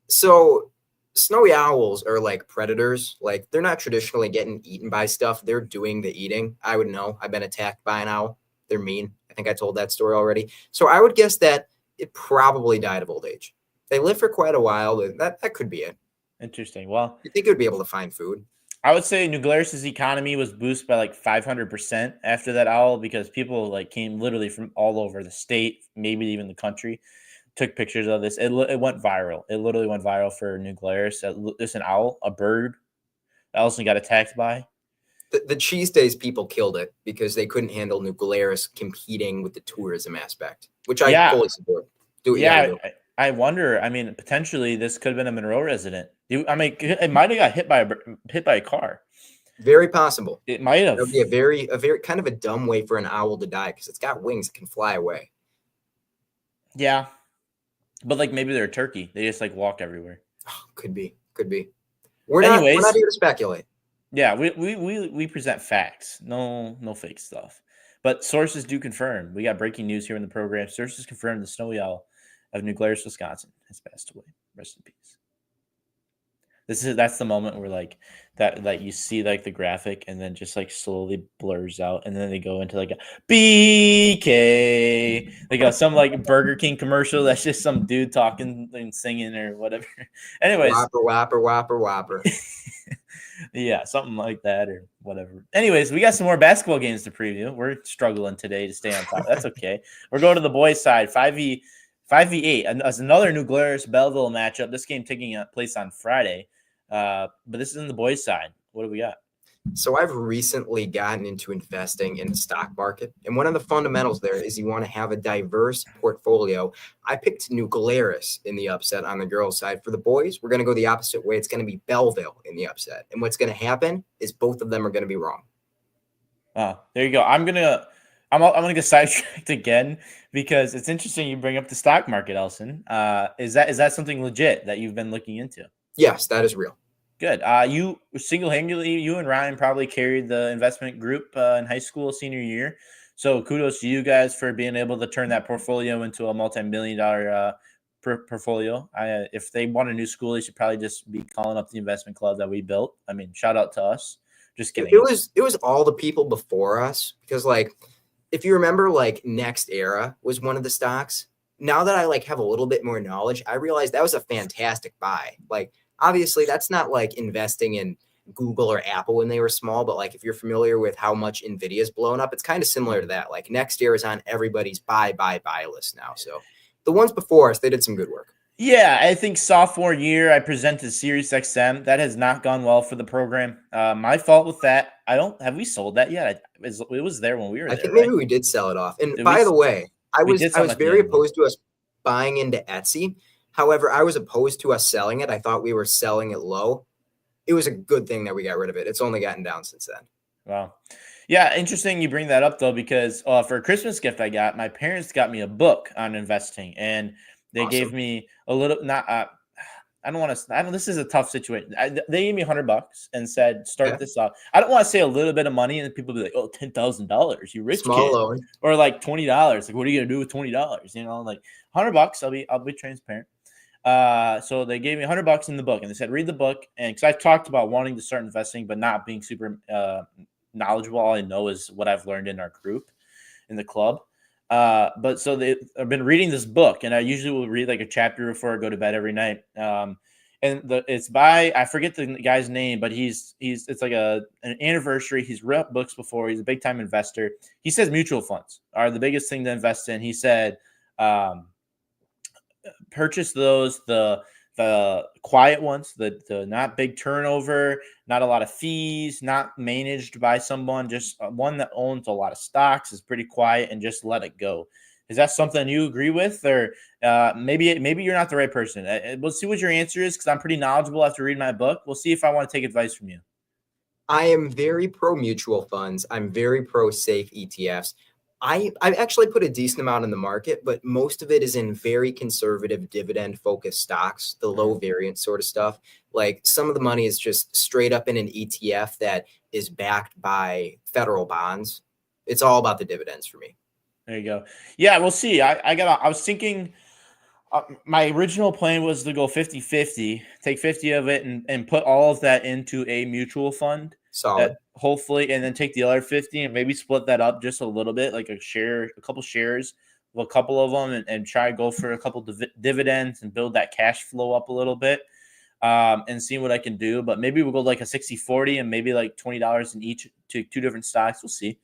So snowy owls are like predators. Like, they're not traditionally getting eaten by stuff. They're doing the eating. I would know. I've been attacked by an owl. They're mean. I think I told that story already. So I would guess that it probably died of old age. They live for quite a while. That could be it.
Interesting. Well,
you think it would be able to find food?
I would say New Glarus's economy was boosted by like 500% after that owl, because people like came literally from all over the state, maybe even the country, took pictures of this. It went viral. It literally went viral for New Glarus. It's an owl, a bird that also got attacked by.
The Cheese Days people killed it because they couldn't handle New Glarus competing with the tourism aspect, which I fully support.
I wonder. I mean, potentially this could have been a Monroe resident. I mean, it might have got hit by a car.
Very possible.
It might have.
That would be a very kind of a dumb way for an owl to die because it's got wings that can fly away.
Yeah, but like maybe they're a turkey. They just like walk everywhere.
Oh, could be. We're not here to speculate.
Yeah, we present facts, no fake stuff. But sources do confirm. We got breaking news here in the program. Sources confirm the snowy owl of New Glarus, Wisconsin, has passed away. Rest in peace. That's the moment where like that you see like the graphic and then just like slowly blurs out and then they go into like a BK, like some like Burger King commercial that's just some dude talking and singing or whatever. Anyways,
whopper.
Yeah, something like that or whatever. Anyways, we got some more basketball games to preview. We're struggling today to stay on top. That's okay. We're going to the boys' side, 5v8. As another New Glarus Belleville matchup. This game taking place on Friday. But this is in the boys' side. What do we got?
So I've recently gotten into investing in the stock market. And one of the fundamentals there is you want to have a diverse portfolio. I picked New Glarus in the upset on the girls' side. For the boys, we're going to go the opposite way. It's going to be Belleville in the upset. And what's going to happen is both of them are going to be wrong.
Oh, there you go. I'm gonna get sidetracked again because it's interesting you bring up the stock market, Elson. Is that something legit that you've been looking into?
Yes, that is real.
Good. You single-handedly, you and Ryan probably carried the investment group in high school senior year. So kudos to you guys for being able to turn that portfolio into a multi-million-dollar portfolio. If they want a new school, they should probably just be calling up the investment club that we built. I mean, shout out to us. Just kidding.
It was all the people before us because, like, if you remember, like, Next Era was one of the stocks. Now that I like have a little bit more knowledge, I realized that was a fantastic buy. Like, obviously, that's not like investing in Google or Apple when they were small, but like if you're familiar with how much Nvidia's blown up, it's kind of similar to that. Like Next Year is on everybody's buy list now. So the ones before us, they did some good work.
Yeah, I think sophomore year I presented Sirius XM. That has not gone well for the program. My fault with that. Have we sold that yet? It was there when we were there.
I think maybe we did sell it off. And by the way, I was very opposed to us buying into Etsy. However, I was opposed to us selling it. I thought we were selling it low. It was a good thing that we got rid of it. It's only gotten down since then.
Wow. Yeah, interesting you bring that up, though, because for a Christmas gift I got, my parents got me a book on investing, and they gave me a little this is a tough situation. They gave me $100 and said, start this off. I don't want to say a little bit of money and people be like, oh, $10,000, you rich
small
kid.
Loan.
Or like $20. Like, what are you going to do with $20? You know, like $100, I'll be transparent. So they gave me $100 in the book and they said, read the book. And because I talked about wanting to start investing, but not being super knowledgeable. All I know is what I've learned in our group, in the club. But so I've been reading this book, and I usually will read like a chapter before I go to bed every night. It's by, I forget the guy's name, but it's like an anniversary. He's read books before. He's a big time investor. He says mutual funds are the biggest thing to invest in. He said, purchase those, the quiet ones, the not big turnover, not a lot of fees, not managed by someone, just one that owns a lot of stocks, is pretty quiet, and just let it go. Is that something you agree with, or maybe you're not the right person? We'll see what your answer is, because I'm pretty knowledgeable after reading my book. We'll see if I want to take advice from you.
I am very pro mutual funds. I'm very pro safe ETFs. I've actually put a decent amount in the market, but most of it is in very conservative dividend-focused stocks, the low variance sort of stuff. Like some of the money is just straight up in an ETF that is backed by federal bonds. It's all about the dividends for me.
There you go. Yeah, we'll see. I was thinking my original plan was to go 50-50, take 50 of it and put all of that into a mutual fund.
Solid.
Hopefully, and then take the other 50 and maybe split that up just a little bit, like a couple shares of a couple of them, and try to go for a couple dividends and build that cash flow up a little bit, and see what I can do. But maybe we'll go like a 60-40 and maybe like $20 in each to two different stocks. We'll see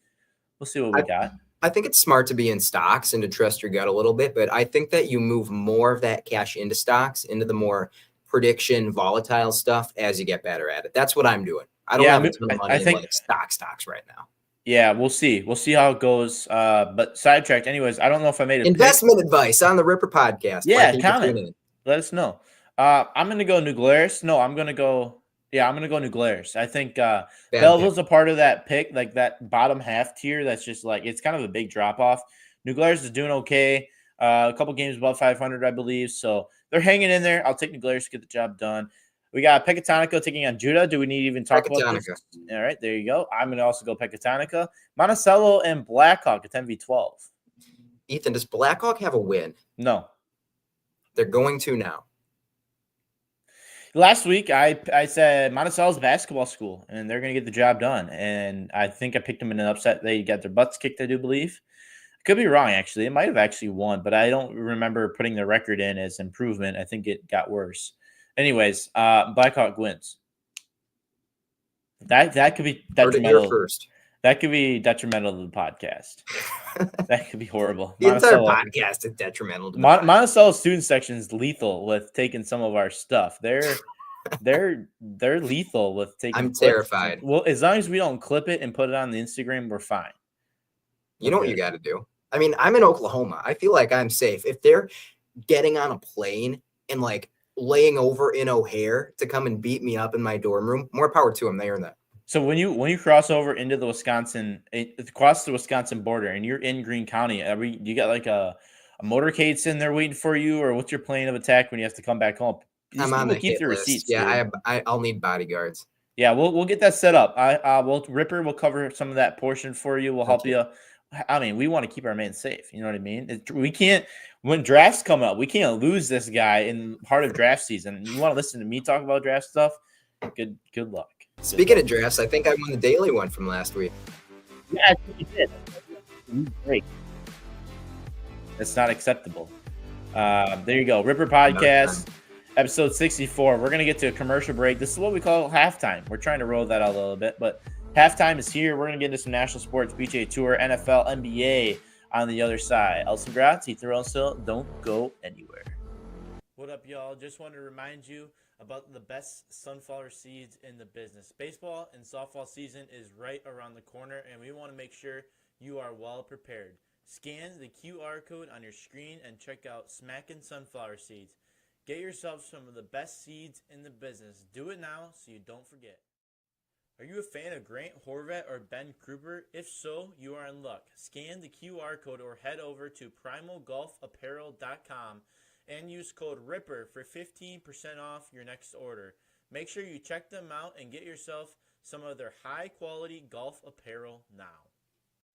what we got.
I think it's smart to be in stocks and to trust your gut a little bit, but I think that you move more of that cash into stocks, into the more prediction volatile stuff as you get better at it. That's what I'm doing. I don't have a ton of money in like stocks right now.
Yeah, we'll see. We'll see how it goes. But sidetracked. Anyways, I don't know if I made a pick.
Investment advice on the Ripper podcast.
Yeah,
Why people
comment.
tune in.
Let us know. I'm gonna go New Glarus. No, I'm gonna go. Yeah, I'm gonna go New Glarus. I think Belleville's a part of that pick, like that bottom half tier. That's just like it's kind of a big drop off. New Glarus is doing okay. A couple games above 500, I believe. So they're hanging in there. I'll take New Glarus to get the job done. We got Pecatonico taking on Judah. Do we need to even talk about this? All right, there you go. I'm gonna also go Pecatonica. Monticello and Blackhawk at 10v12.
Ethan, does Blackhawk have a win?
No.
They're going to now.
Last week, I said Monticello's basketball school, and they're going to get the job done. And I think I picked them in an upset. They got their butts kicked, I do believe. I could be wrong, actually. It might have actually won, but I don't remember putting the record in as improvement. I think it got worse. Anyways, Blackhawk wins. That could be detrimental.
First.
That could be detrimental to the podcast. That could be horrible.
The entire podcast is detrimental to the podcast.
Monticello student section is lethal with taking some of our stuff. They're lethal with taking.
I'm terrified.
Well, as long as we don't clip it and put it on the Instagram, we're fine.
You know what you got to do? I mean, I'm in Oklahoma. I feel like I'm safe. If they're getting on a plane and like laying over in O'Hare to come and beat me up in my dorm room, more power to them. They earn that.
So when you cross over into the Wisconsin border and you're in Greene County, you got like a motorcade sitting there waiting for you, or what's your plan of attack when you have to come back home?
I'm on the hit list. Receipts. Yeah, I'll need bodyguards.
Yeah, we'll get that set up. Ripper will cover some of that portion for you. We'll help you. I mean, we want to keep our man safe. You know what I mean? We can't, when drafts come up, we can't lose this guy in part of draft season. You want to listen to me talk about draft stuff? Good luck.
Speaking of drafts, I think I won the daily one from last week.
Yeah, I think you did. Great. That's not acceptable. There you go. Ripper Podcast, episode 64. We're going to get to a commercial break. This is what we call halftime. We're trying to roll that out a little bit, but halftime is here. We're going to get into some national sports, PGA Tour, NFL, NBA on the other side. Elson Gratz, Ethan Rosenstill, don't go anywhere. What up, y'all? Just want to remind you about the best sunflower seeds in the business. Baseball and softball season is right around the corner, and we want to make sure you are well prepared. Scan the QR code on your screen and check out Smackin' Sunflower Seeds. Get yourself some of the best seeds in the business. Do it now so you don't forget. Are you a fan of Grant Horvat or Ben Kruper? If so, you are in luck. Scan the QR code or head over to primalgolfapparel.com and use code RIPPER for 15% off your next order. Make sure you check them out and get yourself some of their high-quality golf apparel now.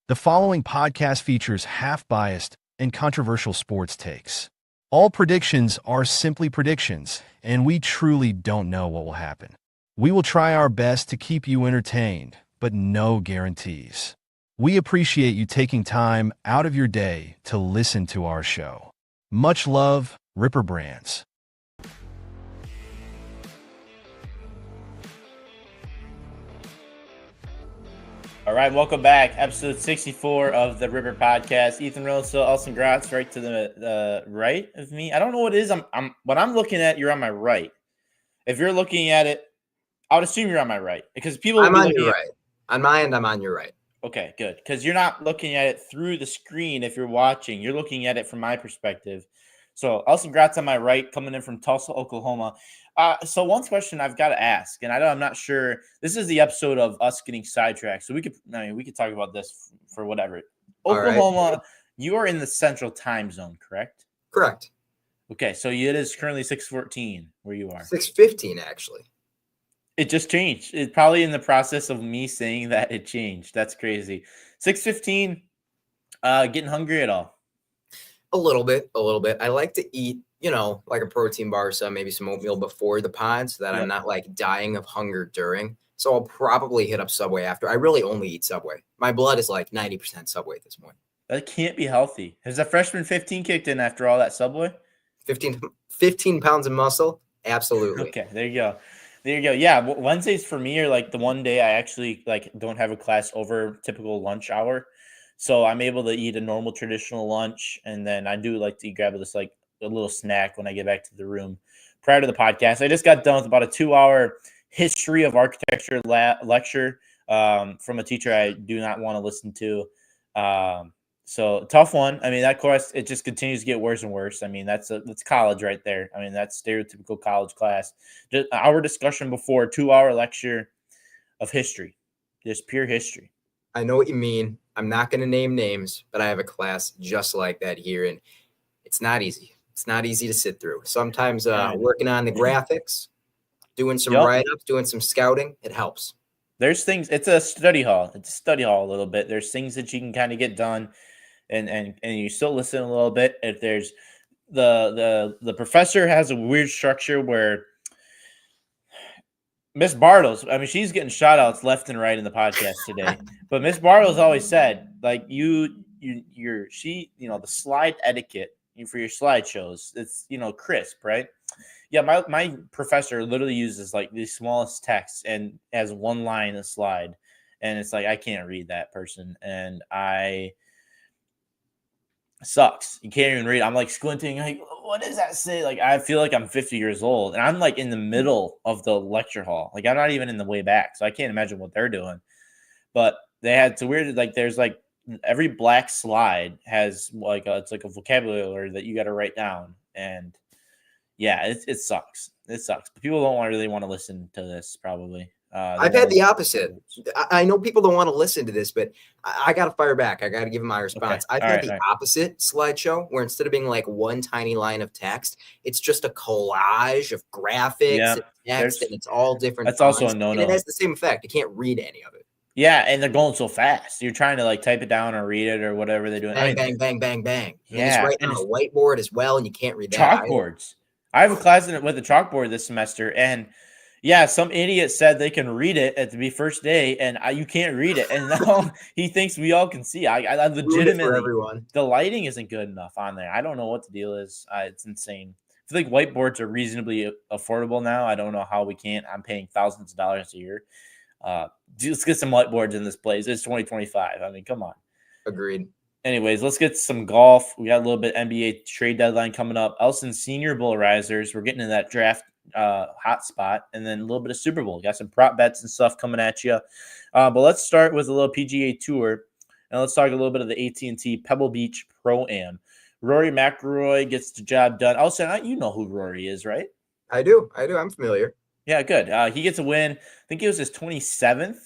The following podcast features half-biased and controversial sports takes. All predictions are simply predictions, and we truly don't know what will happen. We will try our best to keep you entertained, but no guarantees. We appreciate you taking time out of your day to listen to our show. Much love, Ripper Brands.
All right, welcome back. Episode 64 of the Ripper Podcast. Ethan Rosenstill, Elson Gratz, right to the right of me. I don't know what it is. What I'm looking at, you're on my right. If you're looking at it, I would assume you're on my right because people.
I'm on your right. On my end, I'm on your right.
Okay, good. Because you're not looking at it through the screen if you're watching. You're looking at it from my perspective. So, Elson Gratz on my right, coming in from Tulsa, Oklahoma. So one question I've got to ask, and I'm not sure. This is the episode of us getting sidetracked. So we could talk about this for whatever. Oklahoma, right. You are in the Central Time Zone, correct?
Correct.
Okay, so it is currently 6:14 where you are.
6:15 actually.
It just changed. It's probably in the process of me saying that it changed. That's crazy. 6:15. Getting hungry at all?
A little bit. I like to eat, like a protein bar or some, maybe some oatmeal before the pod so that I'm not like dying of hunger during. So I'll probably hit up Subway after. I really only eat Subway. My blood is like 90% Subway at this point.
That can't be healthy. Has the freshman 15 kicked in after all that Subway?
15 pounds of muscle? Absolutely.
Okay, there you go. Yeah, Wednesdays for me are like the one day I actually like don't have a class over typical lunch hour. So I'm able to eat a normal traditional lunch, and then I do like to grab this like a little snack when I get back to the room prior to the podcast. I just got done with about a 2-hour history of architecture lecture from a teacher I do not want to listen to. So tough one. I mean, that course, it just continues to get worse and worse. I mean, that's college right there. I mean, that's stereotypical college class. Just our discussion before, 2-hour lecture of history, just pure history.
I know what you mean. I'm not going to name names, but I have a class just like that here, and it's not easy. It's not easy to sit through. Sometimes working on the graphics, doing some write-ups, doing some scouting, it helps.
There's things. It's a study hall. It's a study hall a little bit. There's things that you can kind of get done, and you still listen a little bit. If there's the professor has a weird structure where Miss Bartles, I mean, she's getting shout outs left and right in the podcast today. But Miss Bartles always said, like, the slide etiquette for your slideshows, it's, crisp, right? Yeah, my professor literally uses like the smallest text and has one line a slide. And it's like, I can't read that person. And sucks. You can't even read. I'm like squinting, like, what does that say? Like, I feel like I'm 50 years old and I'm like in the middle of the lecture hall. Like, I'm not even in the way back. So I can't imagine what they're doing. But they had to weird, like, there's like every black slide has like it's like a vocabulary that you got to write down. And yeah, it sucks. It sucks. But people don't really want to listen to this probably.
I've had the opposite. I know people don't want to listen to this, but I got to fire back. I got to give them my response.
Okay.
I've had the opposite slideshow where instead of being like one tiny line of text, it's just a collage of graphics and text, and it's all different.
That's also a no-no.
And it has the same effect. You can't read any of it.
Yeah, and they're going so fast. You're trying to like type it down or read it or whatever they're doing.
Bang, bang, bang, bang, bang.
Yeah,
and it's right on a whiteboard as well, and you can't read that.
Chalkboards. I have a class with a chalkboard this semester, and yeah, some idiot said they can read it at the first day, and you can't read it. And now he thinks we all can see. I legitimately,
for everyone.
The lighting isn't good enough on there. I don't know what the deal is. It's insane. I feel like whiteboards are reasonably affordable now. I don't know how we can't. I'm paying thousands of dollars a year. Let's get some whiteboards in this place. It's 2025. I mean, come on.
Agreed.
Anyways, let's get some golf. We got a little bit NBA trade deadline coming up. Elson Senior Bowl risers. We're getting in that draft hot spot, and then a little bit of Super Bowl. Got some prop bets and stuff coming at you. But let's start with a little PGA Tour, and let's talk a little bit of the AT&T Pebble Beach Pro-Am. Rory McIlroy gets the job done. Elson, you know who Rory is, right?
I do. I'm familiar.
Yeah, good. He gets a win. I think it was his 27th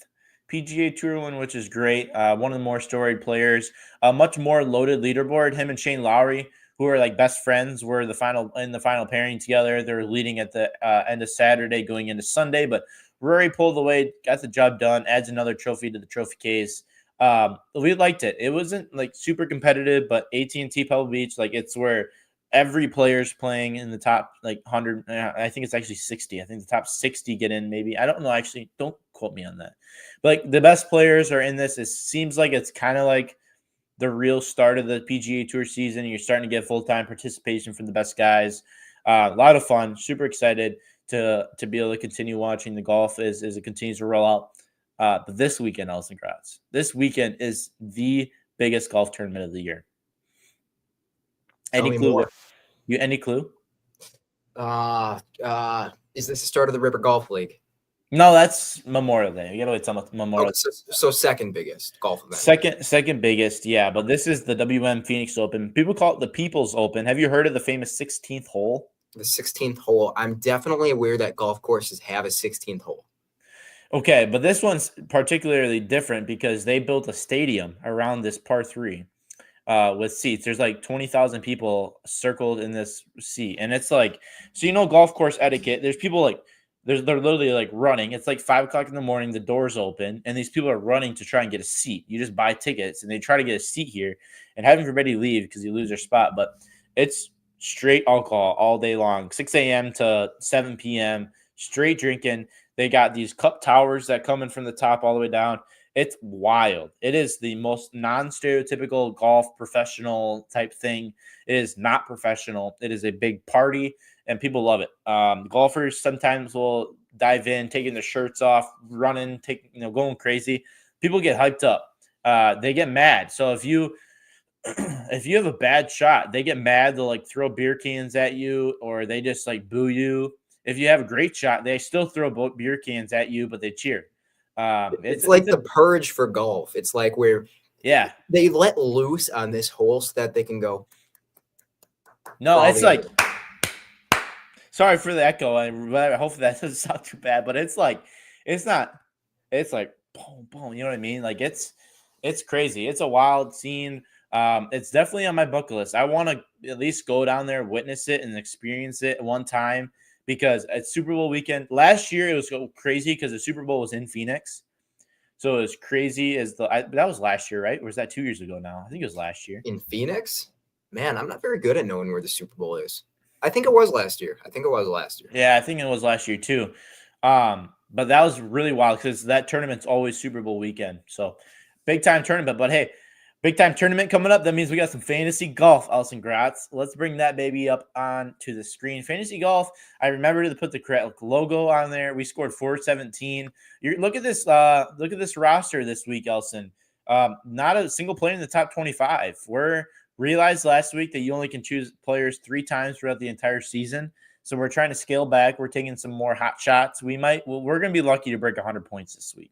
PGA Tour win, which is great. One of the more storied players. A much more loaded leaderboard. Him and Shane Lowry, who are like best friends, were in the final pairing together. They were leading at the end of Saturday, going into Sunday. But Rory pulled away, got the job done, adds another trophy to the trophy case. We liked it. It wasn't like super competitive, but AT&T Pebble Beach, like it's where every player's playing in the top like 100. I think it's actually 60. I think the top 60 get in maybe. I don't know. Actually, don't quote me on that. But like the best players are in this. It seems like it's kind of like the real start of the PGA Tour season. You're starting to get full-time participation from the best guys. A lot of fun. Super excited to be able to continue watching the golf as it continues to roll out. But this weekend, Elson Kratz, this weekend is the biggest golf tournament of the year. Any clue? Any clue?
Is this the start of the Ripper Golf League?
No, that's Memorial Day. You gotta wait till Memorial.
So second biggest golf event.
Second biggest, yeah. But this is the WM Phoenix Open. People call it the People's Open. Have you heard of the famous 16th hole?
The 16th hole. I'm definitely aware that golf courses have a 16th hole.
Okay, but this one's particularly different because they built a stadium around this par 3 with seats. There's like 20,000 people circled in this seat. And it's like, so golf course etiquette. There's people like, they're literally like running. It's like 5 o'clock in the morning. The doors open, and these people are running to try and get a seat. You just buy tickets, and they try to get a seat here, and have everybody leave because you lose their spot. But it's straight alcohol all day long, 6 a.m. to 7 p.m. Straight drinking. They got these cup towers that come in from the top all the way down. It's wild. It is the most non-stereotypical golf professional type thing. It is not professional. It is a big party, and people love it. Golfers sometimes will dive in, taking their shirts off, running, going crazy. People get hyped up. They get mad. So if you have a bad shot, they get mad. They'll like throw beer cans at you, or they just like boo you. If you have a great shot, they still throw beer cans at you, but they cheer.
It's like the purge for golf. It's like where they let loose on this hole so that they can go.
No, it's like, sorry for the echo. Hopefully that doesn't sound too bad, but it's like, it's like boom, boom. You know what I mean? Like it's crazy. It's a wild scene. It's definitely on my bucket list. I want to at least go down there, witness it, and experience it one time because it's Super Bowl weekend. Last year it was so crazy because the Super Bowl was in Phoenix, so it was crazy. That was last year, right? Or was that 2 years ago now? I think it was last year
in Phoenix. Man, I'm not very good at knowing where the Super Bowl is. I think it was last year.
Yeah, I think it was last year too. But that was really wild because that tournament's always Super Bowl weekend. So big time tournament. But hey, big time tournament coming up. That means we got some fantasy golf, Allison Gratz. Let's bring that baby up onto the screen. Fantasy golf. I remember to put the correct logo on there. We scored 417. Look at this roster this week, Elson. Not a single player in the top 25. We're realized last week that you only can choose players 3 times throughout the entire season. So we're trying to scale back. We're taking some more hot shots. We're going to be lucky to break 100 points this week.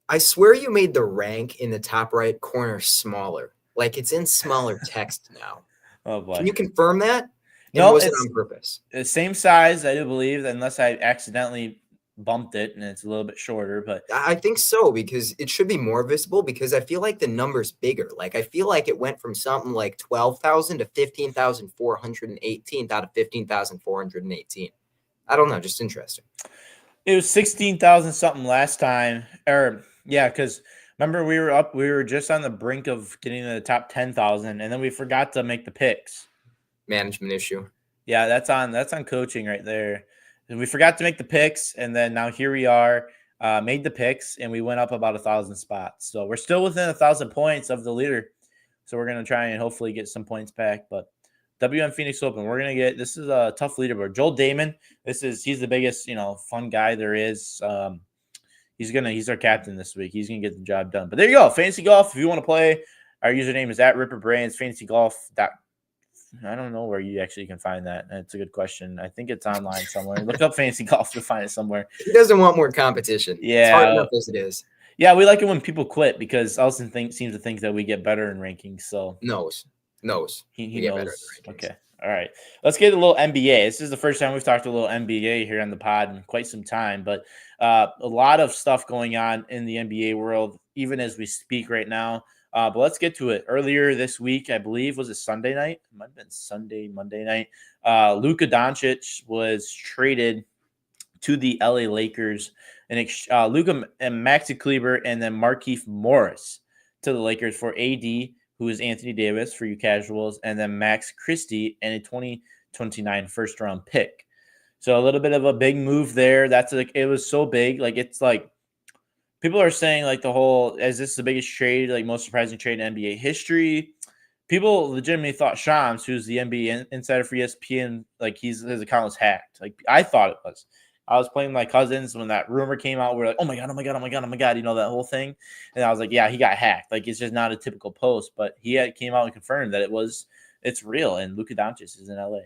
I swear you made the rank in the top right corner smaller. Like it's in smaller text now.
Oh boy.
Can you confirm that?
No,
was it on purpose?
The same size, I do believe, unless I accidentally bumped it and it's a little bit shorter, but
I think so because it should be more visible because I feel like the number's bigger. Like I feel like it went from something like 12,000 to 15,418 out of 15,418. I don't know, just interesting.
It was 16,000 something last time. Because remember we were just on the brink of getting to the top 10,000 and then we forgot to make the picks.
Management issue.
Yeah, that's on coaching right there. We forgot to make the picks, and then now here we are, made the picks, and we went up about 1,000 spots. So we're still within 1,000 points of the leader. So we're going to try and hopefully get some points back. But WM Phoenix Open, this is a tough leaderboard. Joel Damon, he's the biggest, fun guy there is. He's our captain this week. He's going to get the job done. But there you go, fantasy golf. If you want to play, our username is @RipperBrains, fantasygolf.com. I don't know where you actually can find that. That's a good question. I think it's online somewhere. Look up fantasy golf to find it somewhere.
He doesn't want more competition.
Yeah.
It's hard enough as it is.
Yeah, we like it when people quit because Elson seems to think that we get better in rankings. So
knows.
He knows. Okay. All right. Let's get a little NBA. This is the first time we've talked a little NBA here on the pod in quite some time, but a lot of stuff going on in the NBA world, even as we speak right now. But let's get to it. Earlier this week, I believe, was it Sunday night? It might have been Monday night. Luka Doncic was traded to the LA Lakers. And Luka and Maxi Kleber and then Markieff Morris to the Lakers for AD, who is Anthony Davis for you casuals, and then Max Christie and a 2029 first-round pick. So a little bit of a big move there. It was so big. It's like, people are saying is this the biggest trade, most surprising trade in NBA history? People legitimately thought Shams, who's the NBA insider for ESPN, his account was hacked. I thought it was. I was playing with my cousins when that rumor came out. We're like, oh my God, that whole thing. And I was like, yeah, he got hacked. It's just not a typical post, but he came out and confirmed that it's real. And Luka Doncic is in LA.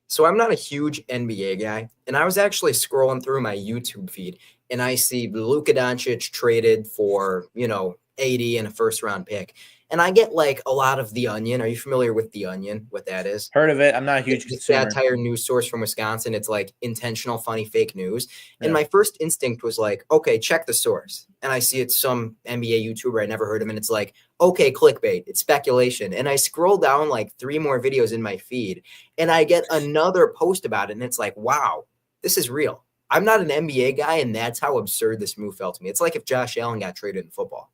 So I'm not a huge NBA guy, and I was actually scrolling through my YouTube feed, and I see Luka Doncic traded for, AD and a first-round pick. And I get a lot of The Onion. Are you familiar with The Onion, what that is?
Heard of it. I'm not a huge consumer.
Satire news source from Wisconsin. It's intentional, funny, fake news. Yeah. And my first instinct was okay, check the source. And I see it's some NBA YouTuber I never heard of, and it's okay, clickbait. It's speculation. And I scroll down 3 more videos in my feed, and I get another post about it, and it's wow, this is real. I'm not an NBA guy, and that's how absurd this move felt to me. It's like if Josh Allen got traded in football.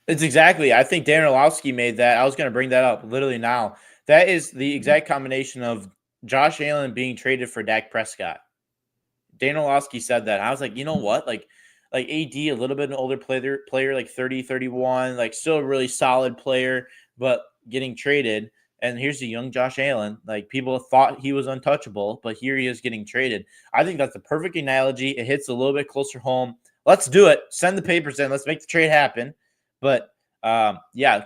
It's exactly. I think Dan Orlovsky made that. I was going to bring that up literally now. That is the exact combination of Josh Allen being traded for Dak Prescott. Dan Orlovsky said that. I was like, you know what? AD, a little bit an older player 30, 31, still a really solid player, but getting traded. And here's the young Josh Allen. People thought he was untouchable, but here he is getting traded. I think that's the perfect analogy. It hits a little bit closer home. Let's do it. Send the papers in. Let's make the trade happen. But,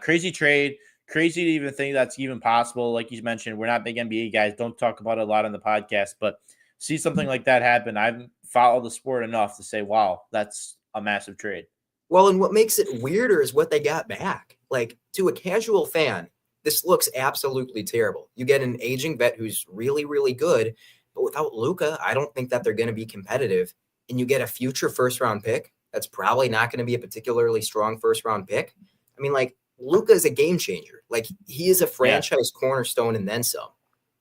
crazy trade. Crazy to even think that's even possible. Like you mentioned, we're not big NBA guys. Don't talk about it a lot on the podcast. But see something like that happen, I've followed the sport enough to say, wow, that's a massive trade.
Well, and what makes it weirder is what they got back. Like, to a casual fan, this looks absolutely terrible. You get an aging vet who's really, really good, but without Luka, I don't think that they're going to be competitive. And you get a future first-round pick that's probably not going to be a particularly strong first-round pick. I mean, like, Luka is a game changer. Like, he is a franchise cornerstone and then some.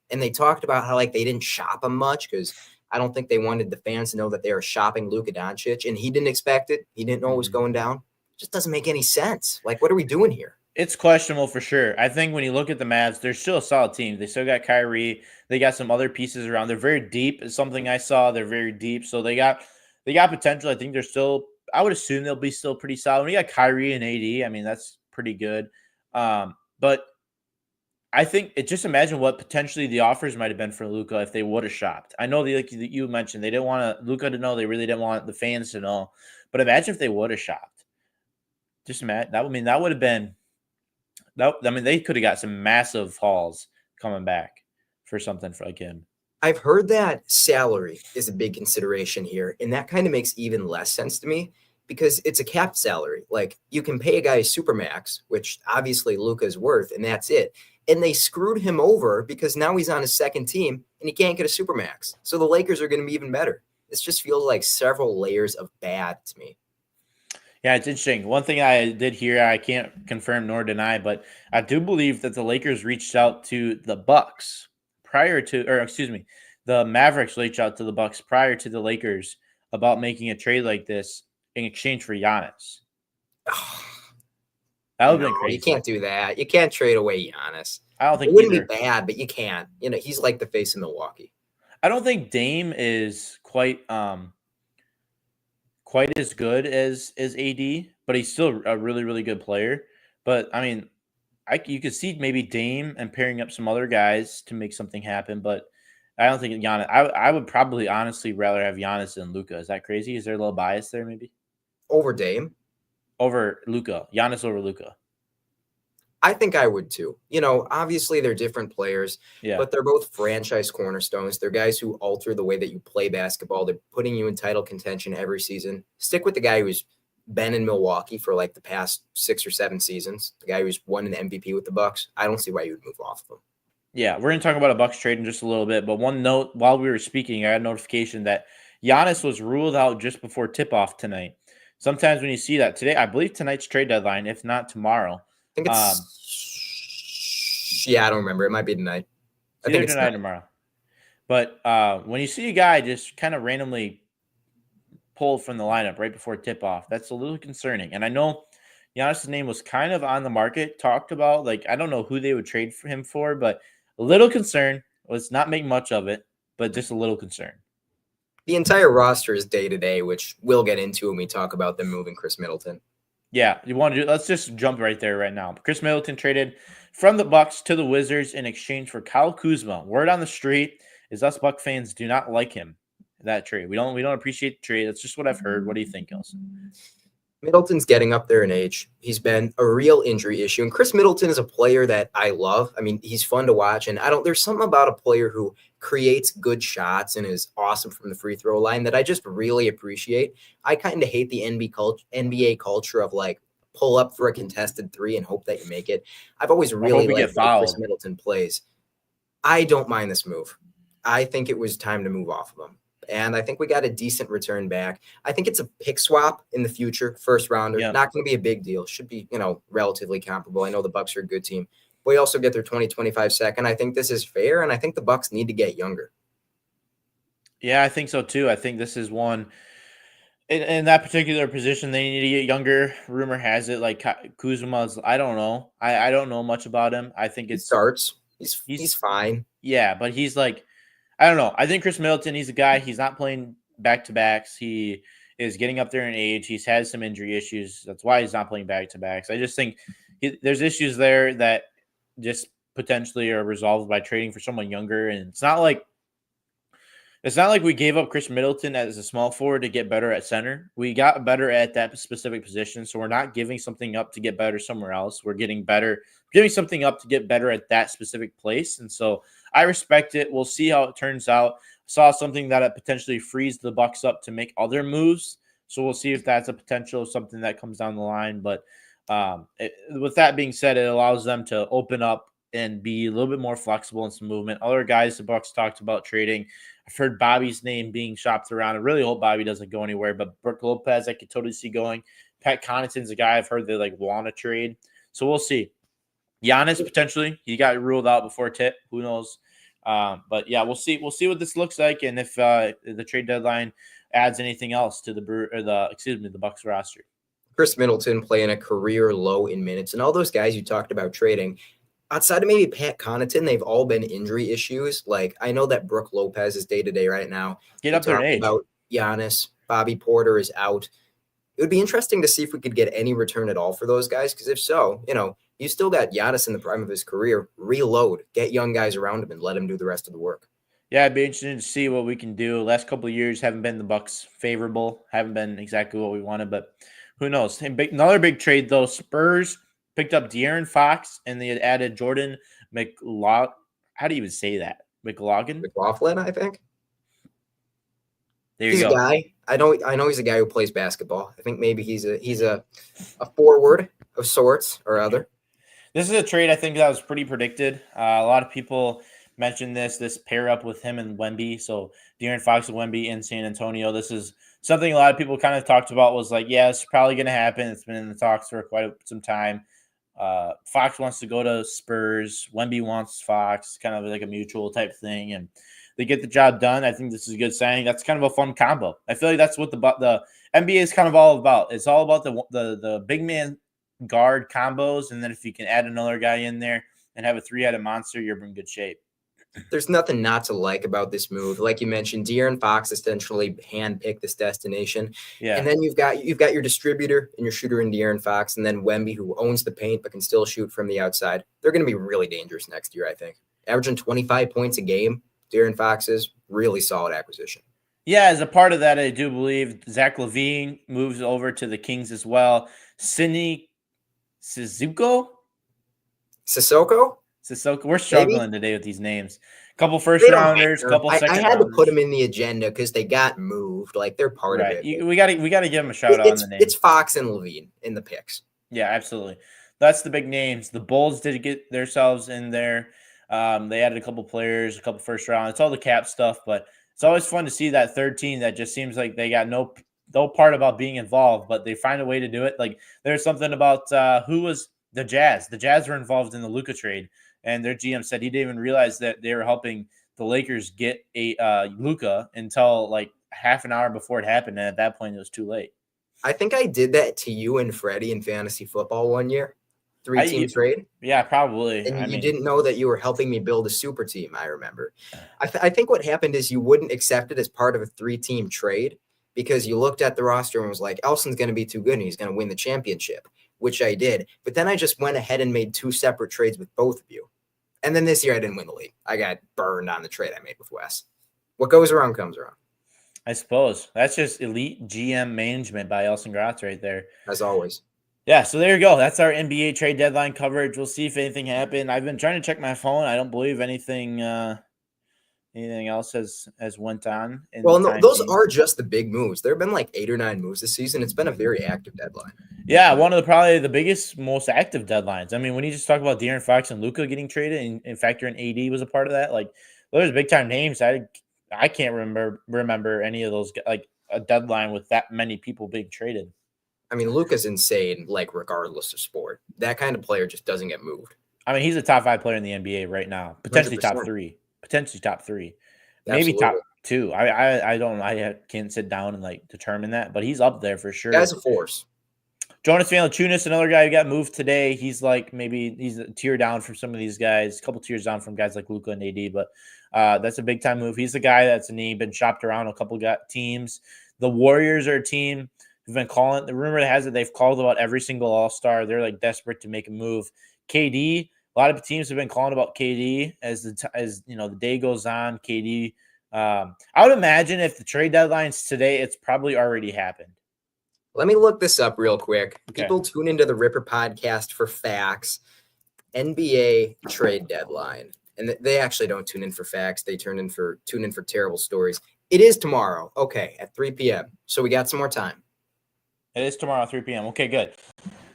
And they talked about how, like, they didn't shop him much because I don't think they wanted the fans to know that they were shopping Luka Doncic, and he didn't expect it. He didn't know it was going down. It just doesn't make any sense. Like, what are we doing here?
It's questionable for sure. I think when you look at the Mavs, they're still a solid team. They still got Kyrie. They got some other pieces around. They're very deep. Is something I saw. They're very deep. So they got potential. I think they're still. I would assume they'll be still pretty solid. When you got Kyrie and AD, I mean that's pretty good. But I think just imagine what potentially the offers might have been for Luka if they would have shopped. I know like you mentioned they didn't want Luka to know. They really didn't want the fans to know. But imagine if they would have shopped. Just imagine that. I mean that would have been. I mean, they could have got some massive hauls coming back for something for like him.
I've heard that salary is a big consideration here, and that kind of makes even less sense to me because it's a capped salary. Like, you can pay a guy supermax, which obviously Luka is worth, and that's it. And they screwed him over because now he's on his second team and he can't get a supermax. So the Lakers are going to be even better. This just feels like several layers of bad to me.
Yeah, it's interesting. One thing I did hear, I can't confirm nor deny, but I do believe that the Lakers reached out to the Bucks the Mavericks reached out to the Bucks prior to the Lakers about making a trade like this in exchange for Giannis. That would have been crazy.
You can't do that. You can't trade away Giannis.
I don't think
it wouldn't
either.
be bad, but you can't. You know, he's like the face of Milwaukee.
I don't think Dame is quite as good as AD, but he's still a really, really good player. But I mean, you could see maybe Dame and pairing up some other guys to make something happen. But I don't think Giannis. I would probably honestly rather have Giannis than Luka. Is that crazy? Is there a little bias there maybe?
Over Dame?
Over Luka. Giannis over Luka.
I think I would too. You know, obviously they're different players, but they're both franchise cornerstones. They're guys who alter the way that you play basketball. They're putting you in title contention every season. Stick with the guy who's been in Milwaukee for like the past 6 or 7 seasons. The guy who's won an MVP with the Bucks. I don't see why you would move off of him.
Yeah, we're going to talk about a Bucks trade in just a little bit. But one note, while we were speaking, I got a notification that Giannis was ruled out just before tip-off tonight. Sometimes when you see that today, I believe tonight's trade deadline, if not tomorrow.
I think it's I don't remember. It might be tonight.
I think it's tonight or tomorrow. But when you see a guy just kind of randomly pulled from the lineup right before tip-off, that's a little concerning. And I know Giannis' name was kind of on the market, talked about. Like, I don't know who they would trade for him for, but a little concern. Let's not make much of it, but just a little concern.
The entire roster is day-to-day, which we'll get into when we talk about them moving Chris Middleton.
Yeah, you want to do? Let's just jump right there right now. Chris Middleton traded from the Bucks to the Wizards in exchange for Kyle Kuzma. Word on the street is us Buck fans do not like him. That trade, we don't appreciate the trade. That's just what I've heard. What do you think, Elson?
Middleton's getting up there in age. He's been a real injury issue, and Chris Middleton is a player that I love. I mean, he's fun to watch, and there's something about a player who creates good shots and is awesome from the free throw line that I just really appreciate. I kind of hate the NBA culture of like pull up for a contested three and hope that you make it. I've always really liked how Chris Middleton plays. I don't mind this move. I think it was time to move off of him. And I think we got a decent return back. I think it's a pick swap in the future, first rounder. Yeah. Not going to be a big deal. Should be, relatively comparable. I know the Bucks are a good team. But we also get their 2025 second. I think this is fair, and I think the Bucks need to get younger.
Yeah, I think so too. I think this is one in that particular position. They need to get younger. Rumor has it like Kuzma's. I don't know. I don't know much about him. I think it
starts. He's fine.
Yeah, but he's like. I don't know. I think Chris Middleton, he's a guy, he's not playing back-to-backs. He is getting up there in age. He's had some injury issues. That's why he's not playing back-to-backs. I just think there's issues there that just potentially are resolved by trading for someone younger. And it's not like we gave up Chris Middleton as a small forward to get better at center. We got better at that specific position, so we're not giving something up to get better somewhere else. We're giving something up to get better at that specific place. And so I respect it. We'll see how it turns out. saw something that it potentially frees the Bucks up to make other moves. So we'll see if that's a potential something that comes down the line. But with that being said, it allows them to open up and be a little bit more flexible in some movement. Other guys the Bucks talked about trading. I've heard Bobby's name being shopped around. I really hope Bobby doesn't go anywhere, but Brook Lopez I could totally see going. Pat Connaughton's a guy I've heard they like want to trade. So we'll see. Giannis potentially. He got ruled out before tip. Who knows? But yeah, we'll see. We'll see what this looks like, and if the trade deadline adds anything else to the Bucks roster.
Chris Middleton playing a career low in minutes, and all those guys you talked about trading. Outside of maybe Pat Connaughton, they've all been injury issues. Like, I know that Brook Lopez is day-to-day right now.
Get up there in age.
About Giannis, Bobby Porter is out. It would be interesting to see if we could get any return at all for those guys, because if so, you still got Giannis in the prime of his career. Reload, get young guys around him, and let him do the rest of the work.
Yeah, I'd be interested to see what we can do. Last couple of years haven't been the Bucks favorable, haven't been exactly what we wanted, but who knows? Another big trade, though. Spurs picked up De'Aaron Fox, and they had added Jordan McLaughlin. How do you even say that? McLaughlin,
I think.
There you go.
A guy. I know he's a guy who plays basketball. I think maybe he's a forward of sorts or other.
This is a trade I think that was pretty predicted. A lot of people mentioned this pair up with him and Wemby. So De'Aaron Fox and Wemby in San Antonio. This is something a lot of people kind of talked about, was like, yeah, it's probably going to happen. It's been in the talks for quite some time. Fox wants to go to Spurs. Wemby wants Fox, kind of like a mutual type thing. And they get the job done. I think this is a good signing. That's kind of a fun combo. I feel like that's what the NBA is kind of all about. It's all about the big man guard combos. And then if you can add another guy in there and have a three-headed monster, you're in good shape.
There's nothing not to like about this move. Like you mentioned, De'Aaron Fox essentially handpicked this destination.
Yeah.
And then you've got your distributor and your shooter in De'Aaron Fox, and then Wemby, who owns the paint but can still shoot from the outside. They're going to be really dangerous next year, I think. Averaging 25 points a game, De'Aaron Fox is really solid acquisition.
Yeah, as a part of that, I do believe Zach LaVine moves over to the Kings as well. Sidney Sissoko? We're struggling today with these names. Couple first rounders, couple second rounders.
I had to put them in the agenda because they got moved. Like, they're part of it.
We got to give them a shout out on the name.
It's Fox and LaVine in the picks.
Yeah, absolutely. That's the big names. The Bulls did get themselves in there. They added a couple players, a couple first round. It's all the cap stuff, but it's always fun to see that third team that just seems like they got no part about being involved, but they find a way to do it. Like, there's something about who was the Jazz. The Jazz were involved in the Luka trade. And their GM said he didn't even realize that they were helping the Lakers get a Luka until like half an hour before it happened. And at that point, it was too late.
I think I did that to you and Freddie in fantasy football one year. 3-team trade.
Yeah, probably.
And you didn't know that you were helping me build a super team, I remember. I think what happened is you wouldn't accept it as part of a 3-team trade because you looked at the roster and was like, Elson's going to be too good and he's going to win the championship, which I did. But then I just went ahead and made 2 separate trades with both of you. And then this year I didn't win the league. I got burned on the trade I made with Wes. What goes around comes around.
I suppose. That's just elite GM management by Elson Gratz right there.
As always.
Yeah, so there you go. That's our NBA trade deadline coverage. We'll see if anything happened. I've been trying to check my phone. I don't believe anything else has went on.
Well, no, those are just the big moves. There have been like 8 or 9 moves this season. It's been a very active deadline.
Yeah, one of probably the biggest, most active deadlines. I mean, when you just talk about De'Aaron Fox and Luka getting traded, and factor in AD was a part of that, like those big time names. I can't remember any of those, like a deadline with that many people being traded.
I mean, Luka's insane, like regardless of sport. That kind of player just doesn't get moved.
I mean, he's a top 5 player in the NBA right now, potentially 100%. Top 3, potentially top 3,
Absolutely.
Maybe top 2. I can't sit down and like determine that, but he's up there for sure.
Guy's a force.
Jonas Valanciunas, another guy who got moved today. He's like he's a tier down from some of these guys, a couple tiers down from guys like Luka and AD, but that's a big time move. He's the guy that's been shopped around a couple teams. The Warriors are a team who've been calling. The rumor has it they've called about every single All-Star. They're like desperate to make a move. KD, a lot of teams have been calling about KD as the day goes on. KD, I would imagine if the trade deadline's today, it's probably already happened.
Let me look this up real quick.
Okay.
People tune into the Ripper podcast for facts. NBA trade deadline. And they actually don't tune in for facts. They tune in for terrible stories. It is tomorrow. Okay, at 3 p.m. So we got some more time.
It is tomorrow at 3 p.m. Okay, good.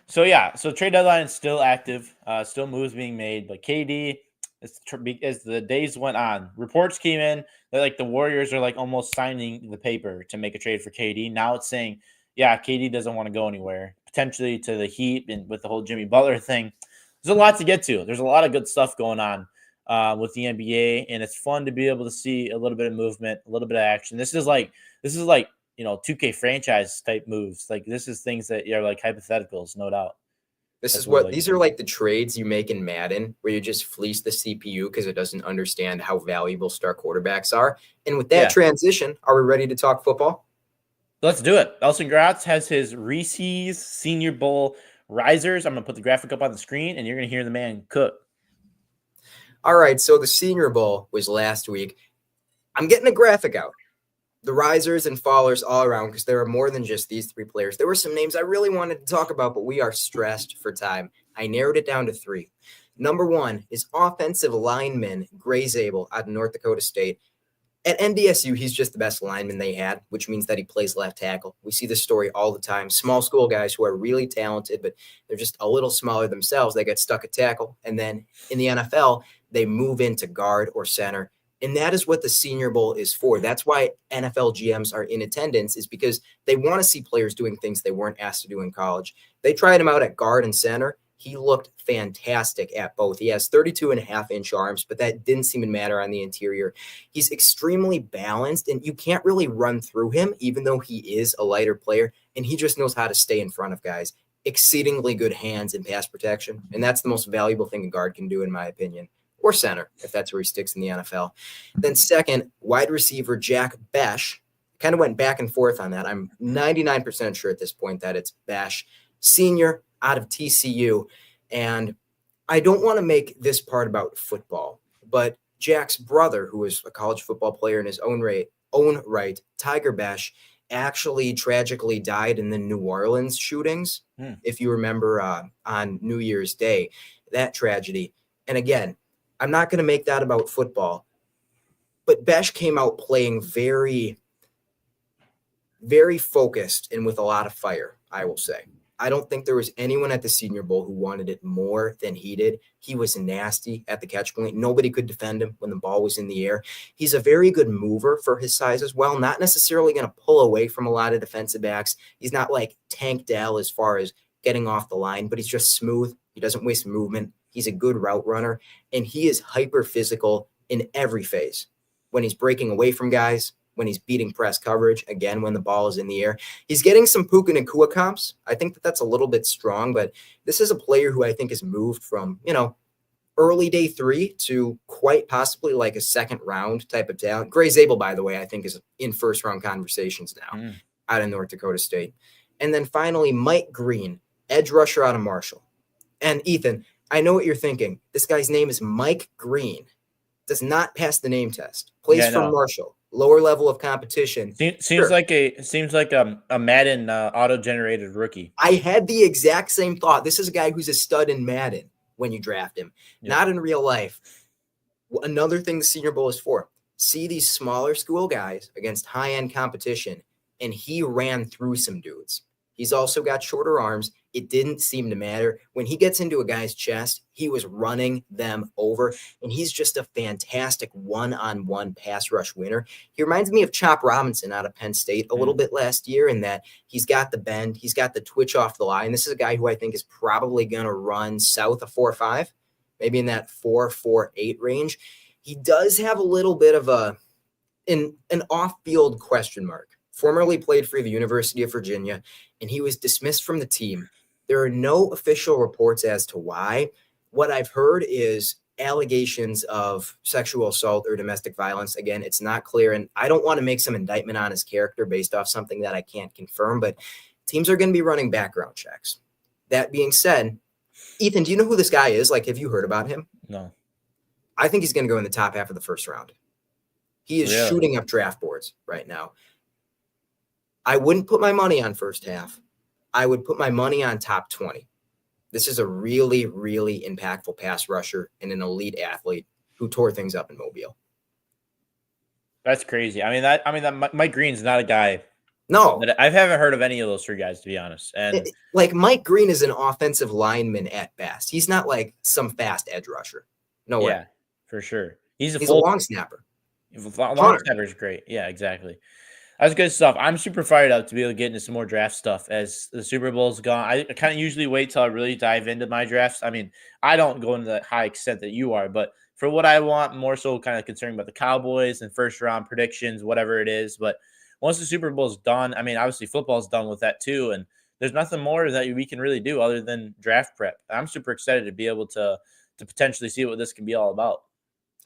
So yeah, so trade deadline is still active, still moves being made. But KD, as the days went on, reports came in that like the Warriors are like almost signing the paper to make a trade for KD. Now it's saying, yeah, KD doesn't want to go anywhere, potentially to the Heat, and with the whole Jimmy Butler thing. There's a lot to get to. There's a lot of good stuff going on with the NBA, and it's fun to be able to see a little bit of movement, a little bit of action. This is like 2K franchise type moves. Like this is things that are like hypotheticals, no doubt.
These are like the trades you make in Madden where you just fleece the CPU because it doesn't understand how valuable star quarterbacks are. And with that transition, are we ready to talk football?
Let's do it. Elson Gratz has his Reese's Senior Bowl risers. I'm going to put the graphic up on the screen and you're going to hear the man cook.
All right. So the Senior Bowl was last week. I'm getting a graphic out. The risers and fallers all around because there are more than just these three players. There were some names I really wanted to talk about, but we are stressed for time. I narrowed it down to 3. Number 1 is offensive lineman Gray Zabel out of North Dakota State. At NDSU, he's just the best lineman they had, which means that he plays left tackle. We see this story all the time. Small school guys who are really talented, but they're just a little smaller themselves. They get stuck at tackle. And then in the NFL, they move into guard or center. And that is what the Senior Bowl is for. That's why NFL GMs are in attendance, is because they want to see players doing things they weren't asked to do in college. They tried him out at guard and center. He looked fantastic at both. He has 32.5-inch arms, but that didn't seem to matter on the interior. He's extremely balanced, and you can't really run through him, even though he is a lighter player, and he just knows how to stay in front of guys. Exceedingly good hands and pass protection, and that's the most valuable thing a guard can do, in my opinion. Or center, if that's where he sticks in the NFL. Then second, wide receiver Jack Besh. Kind of went back and forth on that. I'm 99% sure at this point that it's Besh, senior out of TCU. And I don't want to make this part about football, but Jack's brother, who is a college football player in his own right, Tiger Besh, actually tragically died in the New Orleans shootings, if you remember, on New Year's Day, that tragedy. And again, I'm not going to make that about football, but Besh came out playing very, very focused and with a lot of fire, I will say. I don't think there was anyone at the Senior Bowl who wanted it more than he did. He was nasty at the catch point. Nobody could defend him when the ball was in the air. He's a very good mover for his size as well, not necessarily going to pull away from a lot of defensive backs. He's not like Tank Dell as far as getting off the line, but he's just smooth. He doesn't waste movement. He's a good route runner, and he is hyper physical in every phase. When he's breaking away from guys, when he's beating press coverage, again, when the ball is in the air. He's getting some Puka Nacua comps. I think that's a little bit strong, but this is a player who I think has moved from, early day 3 to quite possibly like a second round type of talent. Gray Zabel, by the way, I think is in first round conversations now out of North Dakota State. And then finally, Mike Green, edge rusher out of Marshall. And Ethan, I know what you're thinking. This guy's name is Mike Green. Does not pass the name test. Plays for Marshall. Lower level of competition.
Seems like a Madden auto-generated rookie.
I had the exact same thought. This is a guy who's a stud in Madden when you draft him, not in real life. Another thing the Senior Bowl is for. See these smaller school guys against high-end competition, and he ran through some dudes. He's also got shorter arms. It didn't seem to matter. When he gets into a guy's chest, he was running them over, and he's just a fantastic one-on-one pass rush winner. He reminds me of Chop Robinson out of Penn State a little bit last year in that he's got the bend, he's got the twitch off the line. This is a guy who I think is probably going to run south of 4.5, maybe in that 4.48 range. He does have a little bit of an off-field question mark. Formerly played for the University of Virginia, and he was dismissed from the team. There are no official reports as to why. What I've heard is allegations of sexual assault or domestic violence. Again, it's not clear, and I don't want to make some indictment on his character based off something that I can't confirm, but teams are going to be running background checks. That being said, Ethan, do you know who this guy is? Like, have you heard about him?
No.
I think he's going to go in the top half of the first round. He is shooting up draft boards right now. I wouldn't put my money on first half. I would put my money on top 20. This is a really, really impactful pass rusher and an elite athlete who tore things up in Mobile.
That's crazy. That Mike Green's not a guy.
No,
I haven't heard of any of those three guys, to be honest. And
like Mike Green is an offensive lineman at best. He's not like some fast edge rusher. No way.
Yeah, for sure. He's
a long snapper.
Long snapper is great. Yeah, exactly. That's good stuff. I'm super fired up to be able to get into some more draft stuff as the Super Bowl's gone. I kind of usually wait till I really dive into my drafts. I mean, I don't go into the high extent that you are, but for what I want, more so kind of concerned about the Cowboys and first round predictions, whatever it is. But once the Super Bowl's done, I mean, obviously football's done with that too. And there's nothing more that we can really do other than draft prep. I'm super excited to be able to potentially see what this can be all about.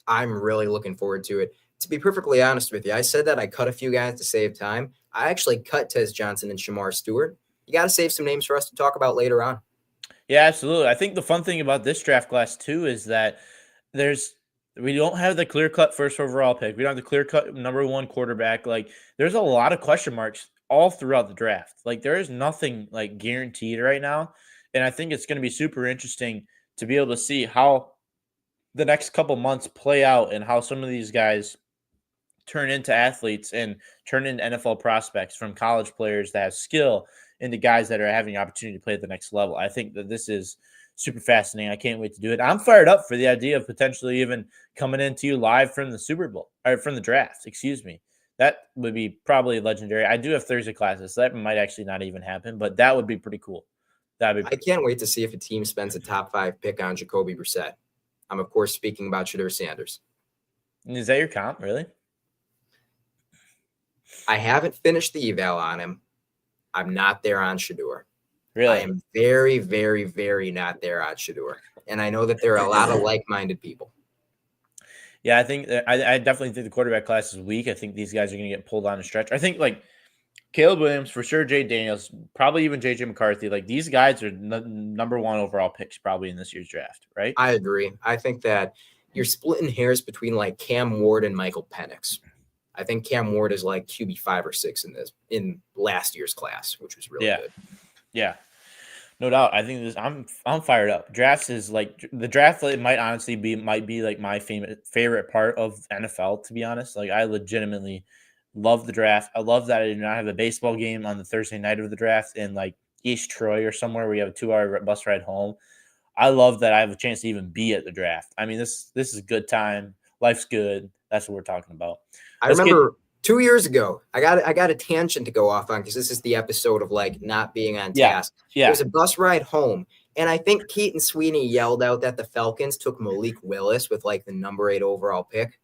I'm really looking forward to it. To be perfectly honest with you, I said that I cut a few guys to save time. I actually cut Tez Johnson and Shamar Stewart. You got to save some names for us to talk about later on.
Yeah, absolutely. I think the fun thing about this draft class too is that we don't have the clear-cut first overall pick. We don't have the clear-cut number one quarterback. Like, there's a lot of question marks all throughout the draft. Like, there is nothing like guaranteed right now, and I think it's going to be super interesting to be able to see how the next couple months play out and how some of these guys turn into athletes and turn into NFL prospects from college players that have skill into guys that are having the opportunity to play at the next level. I think that this is super fascinating. I can't wait to do it. I'm fired up for the idea of potentially even coming into you live from the Super Bowl or from the draft. Excuse me. That would be probably legendary. I do have Thursday classes, so that might actually not even happen, but that would be pretty cool.
I can't wait to see if a team spends a top 5 pick on Jacoby Brissett. I'm, of course, speaking about Shedeur Sanders.
Is that your comp, really?
I haven't finished the eval on him. I'm not there on Shedeur.
Really?
I am very, very, very not there on Shedeur. And I know that there are a lot of like-minded people.
Yeah, I think I definitely think the quarterback class is weak. I think these guys are going to get pulled on a stretch. I think like Caleb Williams, for sure, Jay Daniels, probably even JJ McCarthy. Like, these guys are number one overall picks probably in this year's draft, right?
I agree. I think that you're splitting hairs between like Cam Ward and Michael Penix. I think Cam Ward is like QB 5 or 6 in last year's class, which was really good.
Yeah. No doubt. I think I'm fired up. Drafts is like the draft might honestly be like my favorite part of NFL, to be honest. Like, I legitimately love the draft. I love that I do not have a baseball game on the Thursday night of the draft in like East Troy or somewhere where you have a 2-hour bus ride home. I love that I have a chance to even be at the draft. I mean, this is a good time. Life's good. That's what we're talking about.
I remember 2 years ago, I got a tangent to go off on because this is the episode of like not being on task.
Yeah.
It was a bus ride home. And I think Keaton Sweeney yelled out that the Falcons took Malik Willis with like the number 8 overall pick.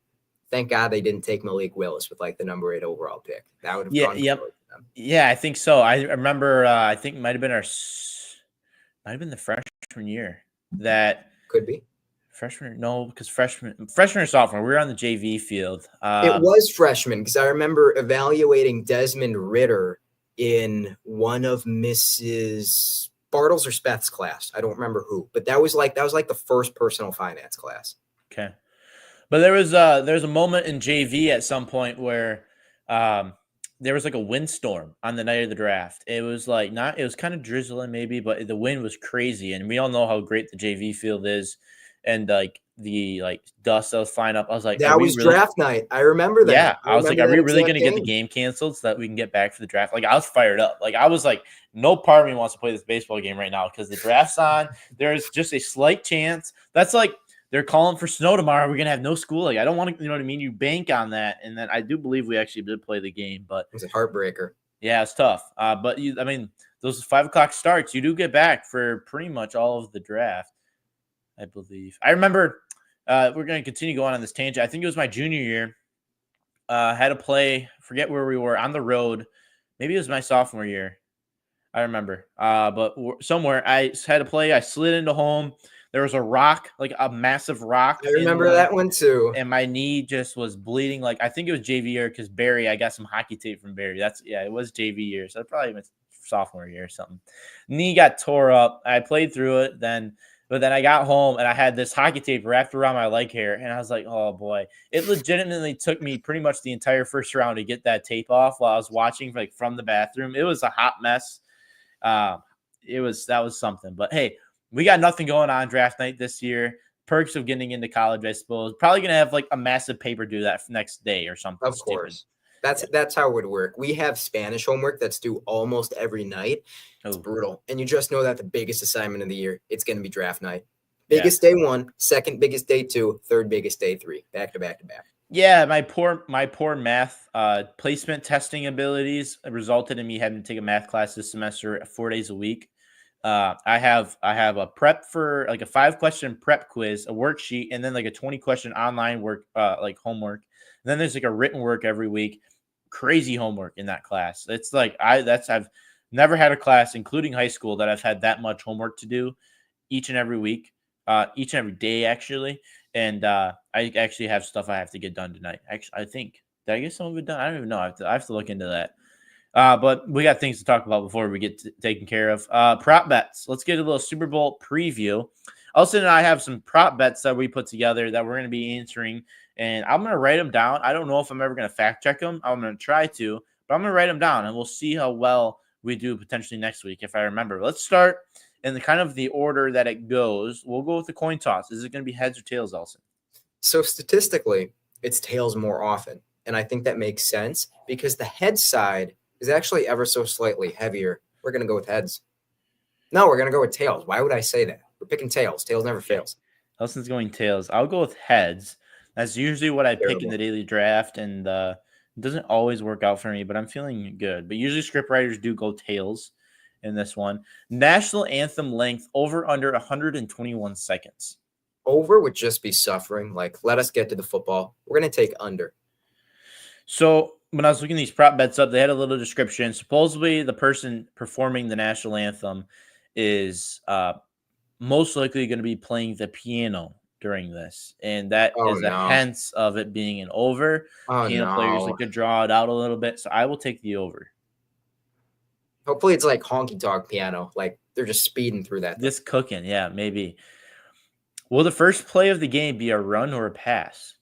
Thank God they didn't take Malik Willis with like the number 8 overall pick. That would have gone forward for them.
Yeah, I think so. I remember I think it might have been the freshman year. That
could be.
Freshman, no, because freshman or sophomore, we were on the JV field.
It was freshman because I remember evaluating Desmond Ritter in one of Mrs. Bartles or Speth's class. I don't remember who, but that was like the first personal finance class.
Okay, but there was a moment in JV at some point where there was like a windstorm on the night of the draft. It was kind of drizzling maybe, but the wind was crazy, and we all know how great the JV field is. And like the dust that was flying up, I was like,
that was draft night. I remember that.
Yeah, I was like, are we really going to get the game canceled so that we can get back for the draft? Like, I was fired up. Like, I was like, no part of me wants to play this baseball game right now because the draft's on. There's just a slight chance. That's like they're calling for snow tomorrow. We're going to have no school. Like, I don't want to, you know what I mean? You bank on that, and then I do believe we actually did play the game, but
it was a heartbreaker.
Yeah, it's tough. But those 5 o'clock starts, you do get back for pretty much all of the draft. I believe. I remember we're going to continue going on this tangent. I think it was my junior year. Had to play, forget where we were, on the road. Maybe it was my sophomore year. I remember. But somewhere I had to play. I slid into home. There was a rock, like a massive rock.
I remember that one too.
And my knee just was bleeding. Like, I think it was JV year because Barry, I got some hockey tape from Barry. It was JV year. So probably my sophomore year or something. Knee got tore up. I played through it But then I got home and I had this hockey tape wrapped around my leg hair. And I was like, oh boy, it legitimately took me pretty much the entire first round to get that tape off while I was watching from the bathroom. It was a hot mess. That was something, but hey, we got nothing going on draft night this year. perks of getting into college, I suppose. Probably going to have like a massive paper due that next day or something.
Of course. That's how it would work. We have Spanish homework that's due almost every night. It's brutal. And you just know that the biggest assignment of the year, it's going to be draft night. Biggest day 1, second biggest day 2, third biggest day 3, back to back to back.
Yeah, my poor math placement testing abilities resulted in me having to take a math class this semester 4 days a week. I have a prep for like a 5-question prep quiz, a worksheet, and then like a 20-question online work like homework. And then there's like a written work every week. Crazy homework in that class. It's like I've never had a class, including high school, that I've had that much homework to do each and every week, each and every day actually. And I actually have stuff I have to get done tonight. Actually, I think, did I get some of it done? I don't even know. I have to look into that. But we got things to talk about before we get taken care of. Prop bets. Let's get a little Super Bowl preview. Elson and I have some prop bets that we put together that we're going to be answering, and I'm going to write them down. I don't know if I'm ever going to fact check them. I'm going to try to, but I'm going to write them down, and we'll see how well we do potentially next week if I remember. Let's start in the kind of the order that it goes. We'll go with the coin toss. Is it going to be heads or tails, Elson?
So statistically, it's tails more often, and I think that makes sense because the head side is actually ever so slightly heavier. We're going to go with heads. No, we're going to go with tails. Why would I say that? We're picking tails. Tails never fails.
Elson's going tails. I'll go with heads. That's usually what I pick in the daily draft, and it doesn't always work out for me, but I'm feeling good. But usually script writers do go tails in this one. National anthem length over under 121 seconds.
Over would just be suffering. Like, let us get to the football. We're going to take under.
So when I was looking these prop bets up, they had a little description. Supposedly the person performing the national anthem is most likely going to be playing the piano during this. And that is a hence of it being an over. Piano players like to draw it out a little bit. So I will take the over.
Hopefully it's like honky tonk piano. Like they're just speeding through that.
Just cooking. Yeah, maybe. Will the first play of the game be a run or a pass?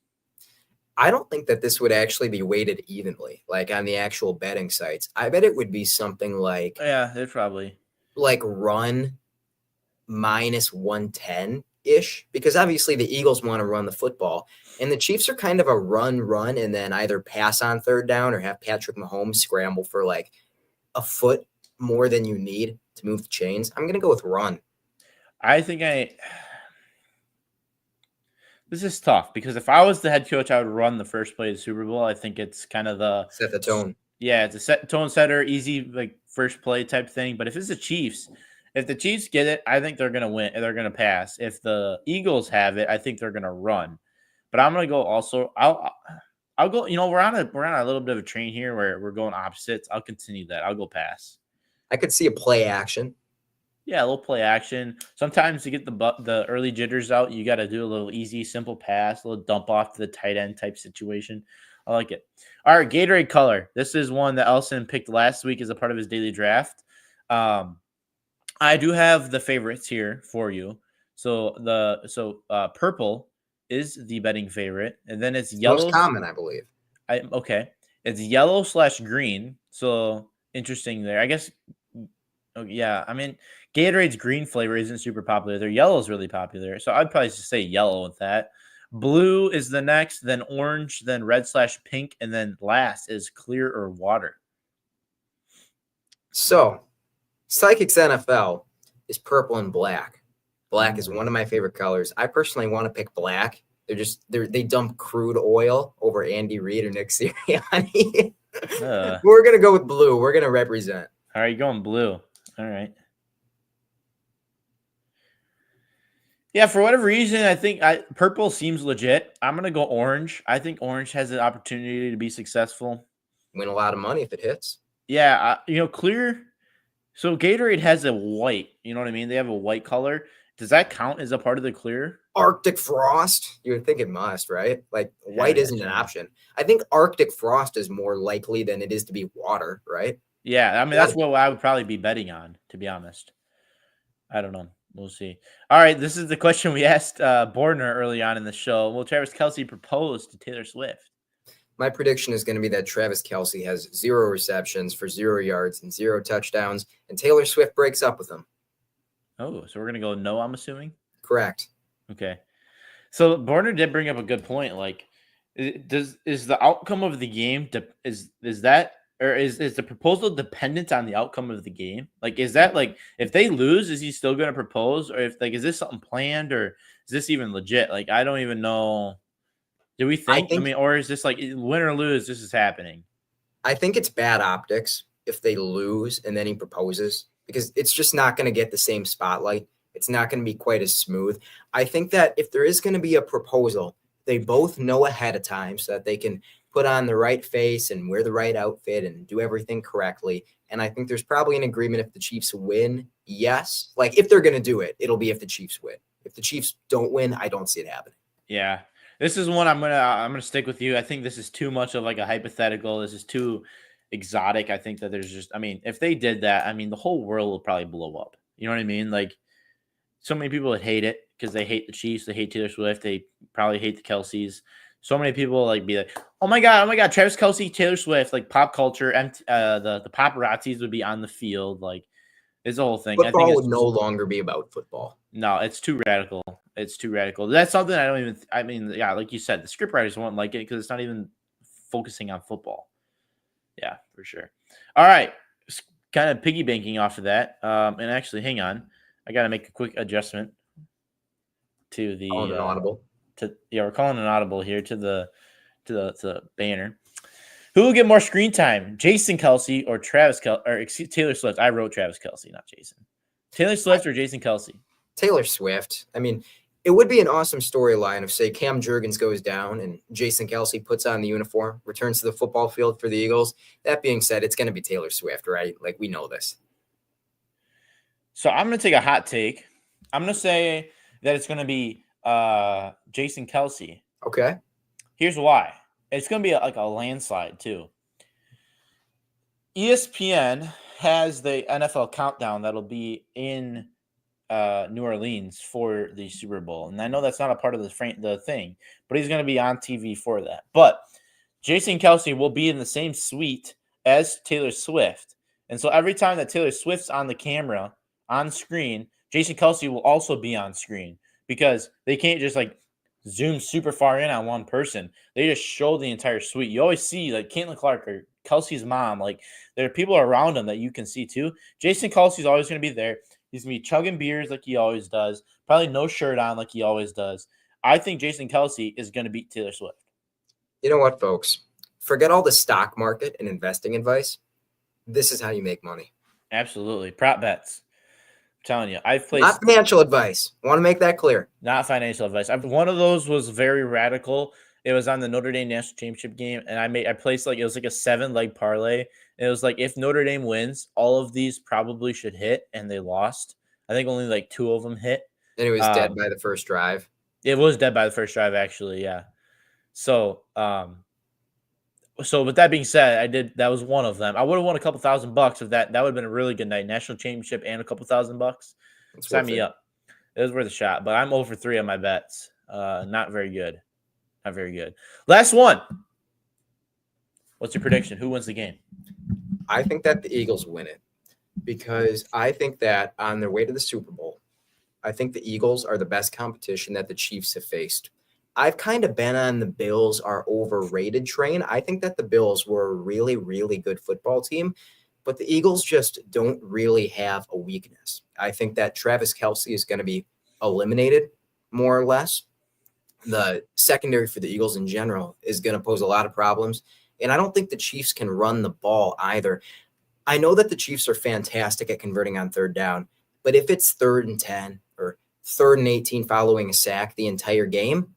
I don't think that this would actually be weighted evenly, like on the actual betting sites. I bet it would be something like,
yeah, it probably
like run minus 110-ish, because obviously the Eagles want to run the football, and the Chiefs are kind of a run, and then either pass on third down or have Patrick Mahomes scramble for like a foot more than you need to move the chains. I'm going to go with run.
I think this is tough because if I was the head coach, I would run the first play of the Super Bowl. I think it's kind of
set the tone.
Yeah, it's a tone setter, easy like first play type thing. But if it's the Chiefs, if the Chiefs get it, I think they're gonna win. They're gonna pass. If the Eagles have it, I think they're gonna run. But I'm gonna go also. I'll go. You know, we're on a little bit of a train here where we're going opposites. I'll continue that. I'll go pass.
I could see a play action.
Yeah, a little play action. Sometimes to get the early jitters out, you got to do a little easy, simple pass, a little dump off to the tight end type situation. I like it. All right, Gatorade color. This is one that Elson picked last week as a part of his daily draft. I do have the favorites here for you. So purple is the betting favorite, and then it's yellow.
Most common, I believe.
Okay, it's yellow/green. So interesting there. I guess. Oh, yeah, I mean, Gatorade's green flavor isn't super popular. Their yellow is really popular. So I'd probably just say yellow with that. Blue is the next, then orange, then red/pink, and then last is clear or water.
So, Psychics NFL is purple and black. Black is one of my favorite colors. I personally want to pick black. They dump crude oil over Andy Reid or Nick Sirianni. We're going to go with blue. We're going to represent.
All right, you're going blue. All right. Yeah, for whatever reason, I think purple seems legit. I'm going to go orange. I think orange has an opportunity to be successful.
Win a lot of money if it hits.
Yeah, clear. So Gatorade has a white. You know what I mean? They have a white color. Does that count as a part of the clear?
Arctic Frost? You would think it must, right? Like white isn't an option. I think Arctic Frost is more likely than it is to be water, right?
Yeah, I mean, that's what I would probably be betting on, to be honest. I don't know. We'll see. All right, this is the question we asked Bordner early on in the show. Will Travis Kelce propose to Taylor Swift?
My prediction is going to be that Travis Kelce has 0 receptions for 0 yards and 0 touchdowns, and Taylor Swift breaks up with him.
Oh, so we're going to go no, I'm assuming?
Correct.
Okay. So Bordner did bring up a good point. Like, is the outcome of the game is that or is the proposal dependent on the outcome of the game? Like, is that like if they lose, is he still going to propose, or if like is this something planned, or is this even legit? Like, I don't even know. Do we
I
think? I
think
mean, or is this like win or lose? This is happening.
I think it's bad optics if they lose and then he proposes because it's just not going to get the same spotlight. It's not going to be quite as smooth. I think that if there is going to be a proposal, they both know ahead of time so that they can put on the right face and wear the right outfit and do everything correctly. And I think there's probably an agreement if the Chiefs win, yes. Like if they're going to do it, it'll be if the Chiefs win. If the Chiefs don't win, I don't see it happening.
Yeah. This is one I'm gonna stick with you. I think this is too much of like a hypothetical. This is too exotic. I think that there's just I mean, if they did that, I mean the whole world will probably blow up. You know what I mean? Like so many people would hate it because they hate the Chiefs, they hate Taylor Swift, they probably hate the Kelseys. So many people like be like, oh my god, Travis Kelce, Taylor Swift, like pop culture, and the paparazzis would be on the field, like it's the whole thing. I think
Football
it's
would no longer be about football.
no, it's too radical. It's too radical. That's something I don't even. I mean, yeah, like you said, the scriptwriters won't like it because it's not even focusing on football. Yeah, for sure. All right, kind of piggy banking off of that. And actually, hang on, I got to make a quick adjustment to the
Calling an audible.
we're calling an audible here to the banner. Who will get more screen time, Jason Kelce or Taylor Swift? I wrote Travis Kelce, not Jason. Taylor Swift or Jason Kelce?
Taylor Swift. I mean, it would be an awesome storyline if, say, Cam Jurgens goes down and Jason Kelce puts on the uniform, returns to the football field for the Eagles. That being said, it's going to be Taylor Swift, right? Like, we know this.
So I'm going to take a hot take. I'm going to say that it's going to be Jason Kelce.
Okay.
Here's why. It's going to be like a landslide, too. ESPN has the NFL countdown that'll be in New Orleans for the Super Bowl. And I know that's not a part of the thing, but he's going to be on TV for that. But Jason Kelce will be in the same suite as Taylor Swift. And so every time that Taylor Swift's on the camera, on screen, Jason Kelce will also be on screen because they can't just like zoom super far in on one person. They just show the entire suite. You always see like Caitlin Clark or Kelsey's mom. Like there are people around him that you can see too. Jason Kelsey's always going to be there. He's going to be chugging beers like he always does. Probably no shirt on like he always does. I think Jason Kelce is going to beat Taylor Swift.
You know what, folks? Forget all the stock market and investing advice. This is how you make money.
Absolutely. Prop bets. I'm telling you. I've placed.
Not financial advice. I want to make that clear.
Not financial advice. One of those was very radical. It was on the Notre Dame National Championship game, and I placed like it was like a 7-leg parlay. And it was like if Notre Dame wins, all of these probably should hit, and they lost. I think only like 2 of them hit.
And it was dead by the first drive.
It was dead by the first drive, actually. Yeah. So, so with that being said, that was one of them. I would have won a couple $1,000 if that would have been a really good night. National championship and a couple $1,000. Sign me up. It was worth a shot, but I'm 0-for-3 on my bets. Not very good. Not very good. Last one. What's your prediction? Who wins the game?
I think that the Eagles win it because I think that on their way to the Super Bowl, I think the Eagles are the best competition that the Chiefs have faced. I've kind of been on the Bills are overrated train. I think that the Bills were a really, really good football team, but the Eagles just don't really have a weakness. I think that Travis Kelce is going to be eliminated more or less. The secondary for the Eagles in general is going to pose a lot of problems. And I don't think the Chiefs can run the ball either. I know that the Chiefs are fantastic at converting on third down, but if it's 3rd and 10 or 3rd and 18 following a sack the entire game,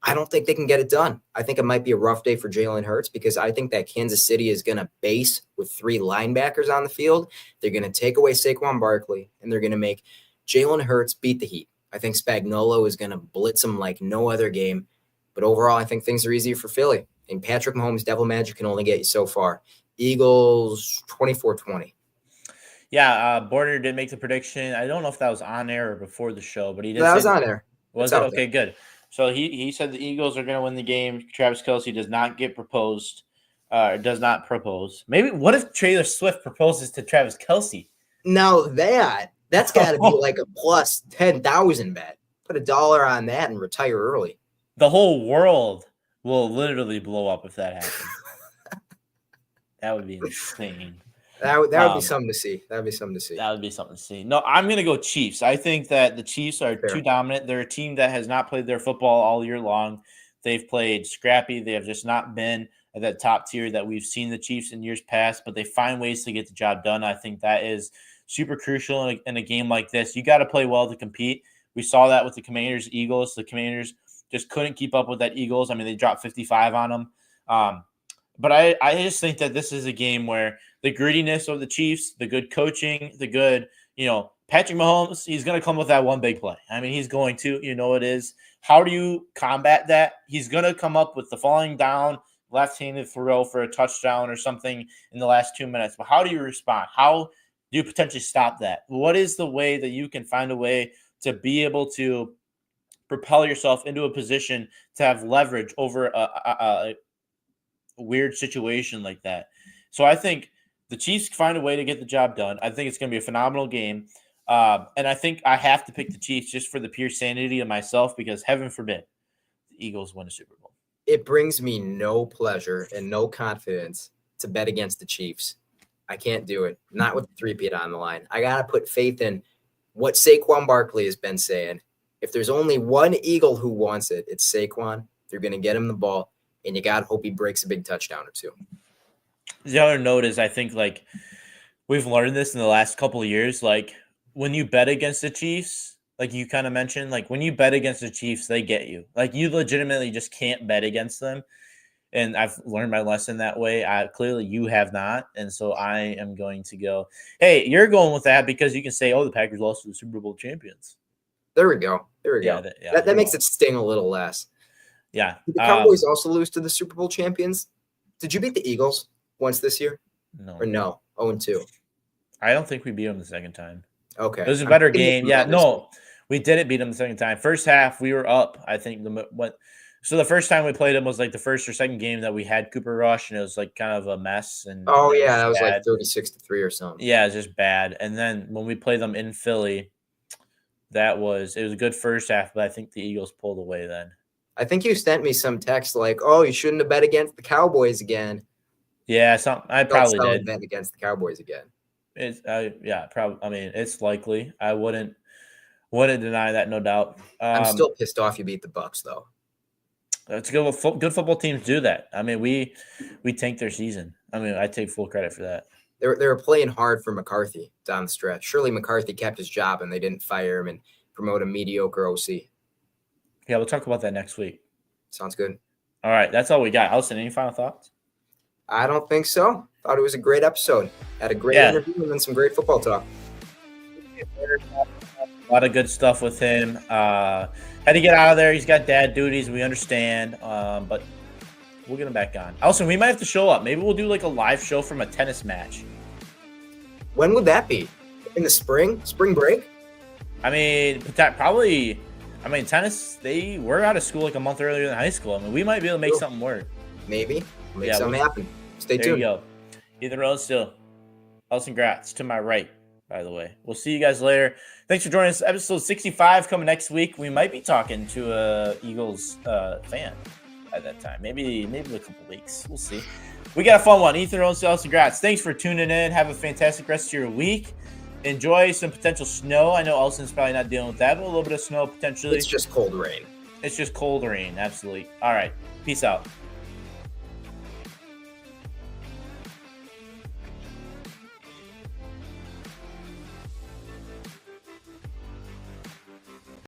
I don't think they can get it done. I think it might be a rough day for Jalen Hurts because I think that Kansas City is going to base with 3 linebackers on the field. They're going to take away Saquon Barkley, and they're going to make Jalen Hurts beat the heat. I think Spagnuolo is going to blitz him like no other game. But overall, I think things are easier for Philly. And Patrick Mahomes' devil magic can only get you so far. Eagles 24-20.
Yeah, Bordner did make the prediction. I don't know if that was on air or before the show, but he did.
That was on air.
Was it? Okay, good. So he said the Eagles are going to win the game. Travis Kelce does not get proposed. Does not propose. Maybe what if Taylor Swift proposes to Travis Kelce?
Now that's got to be like a plus 10,000 bet. Put $1 on that and retire early.
The whole world will literally blow up if that happens. That would be insane.
That would be something to see. That would be something to see.
That would be something to see. No, I'm going to go Chiefs. I think that the Chiefs are too dominant. They're a team that has not played their football all year long. They've played scrappy. They have just not been at that top tier that we've seen the Chiefs in years past, but they find ways to get the job done. I think that is super crucial in a game like this. You got to play well to compete. We saw that with the Commanders, Eagles. The Commanders just couldn't keep up with that Eagles. I mean, they dropped 55 on them. But I just think that this is a game where the grittiness of the Chiefs, the good coaching, the good, Patrick Mahomes, he's going to come with that one big play. I mean, he's going to, it is. How do you combat that? He's going to come up with the falling down, left-handed throw for a touchdown or something in the last 2 minutes. But how do you respond? How do you potentially stop that? What is the way that you can find a way to be able to propel yourself into a position to have leverage over a weird situation like that? So I think the Chiefs find a way to get the job done. I think it's going to be a phenomenal game. And I think I have to pick the Chiefs just for the pure sanity of myself because heaven forbid the Eagles win a Super Bowl.
It brings me no pleasure and no confidence to bet against the Chiefs. I can't do it. Not with the three-peat on the line. I got to put faith in what Saquon Barkley has been saying. If there's only one Eagle who wants it, it's Saquon. They're going to get him the ball, and you got to hope he breaks a big touchdown or two.
The other note is I think, we've learned this in the last couple of years. When you bet against the Chiefs, like you kind of mentioned, when you bet against the Chiefs, they get you. You legitimately just can't bet against them. And I've learned my lesson that way. Clearly you have not. And so I am going to go, hey, you're going with that because you can say, oh, the Packers lost to the Super Bowl champions.
There we go. That makes it sting a little less.
Yeah.
Did the Cowboys also lose to the Super Bowl champions? Did you beat the Eagles once this year?
No.
Or no? 0-2.
I don't think we beat them the second time.
Okay.
It was a better game. Yeah, no. We didn't beat them the second time. First half, we were up, I think. So the first time we played them was the first or second game that we had Cooper Rush, and it was kind of a mess. And
that was 36-3 or something.
Yeah, it was just bad. And then when we played them in Philly, it was a good first half, but I think the Eagles pulled away then.
I think you sent me some text you shouldn't have bet against the Cowboys again.
Yeah, I probably did.
Bet against the Cowboys again.
Probably. I mean, it's likely. I wouldn't deny that, no doubt.
I'm still pissed off you beat the Bucs, though.
It's good. Good football teams do that. I mean, we tank their season. I mean, I take full credit for that.
They were playing hard for McCarthy down the stretch. Surely McCarthy kept his job and they didn't fire him and promote a mediocre OC.
Yeah, we'll talk about that next week.
Sounds good.
All right, that's all we got. Allison, any final thoughts?
I don't think so. Thought it was a great episode. Had a great interview and then some great football talk.
A lot of good stuff with him. Had to get out of there. He's got dad duties. We understand. But we'll get him back on. Also, we might have to show up. Maybe we'll do a live show from a tennis match.
When would that be? In the spring? Spring break?
I mean, probably. I mean, tennis, they were out of school a month earlier than high school. I mean, we might be able to make something work.
Maybe. Make something happen. Stay tuned.
There you go. Either road still. Allison Gratz to my right, by the way. We'll see you guys later. Thanks for joining us. Episode 65 coming next week. We might be talking to a Eagles fan at that time. Maybe in a couple weeks. We'll see. We got a fun one. Ethan Rose, Allison Gratz. Thanks for tuning in. Have a fantastic rest of your week. Enjoy some potential snow. I know Allison's probably not dealing with that, but a little bit of snow potentially.
It's just cold rain.
Absolutely. All right. Peace out.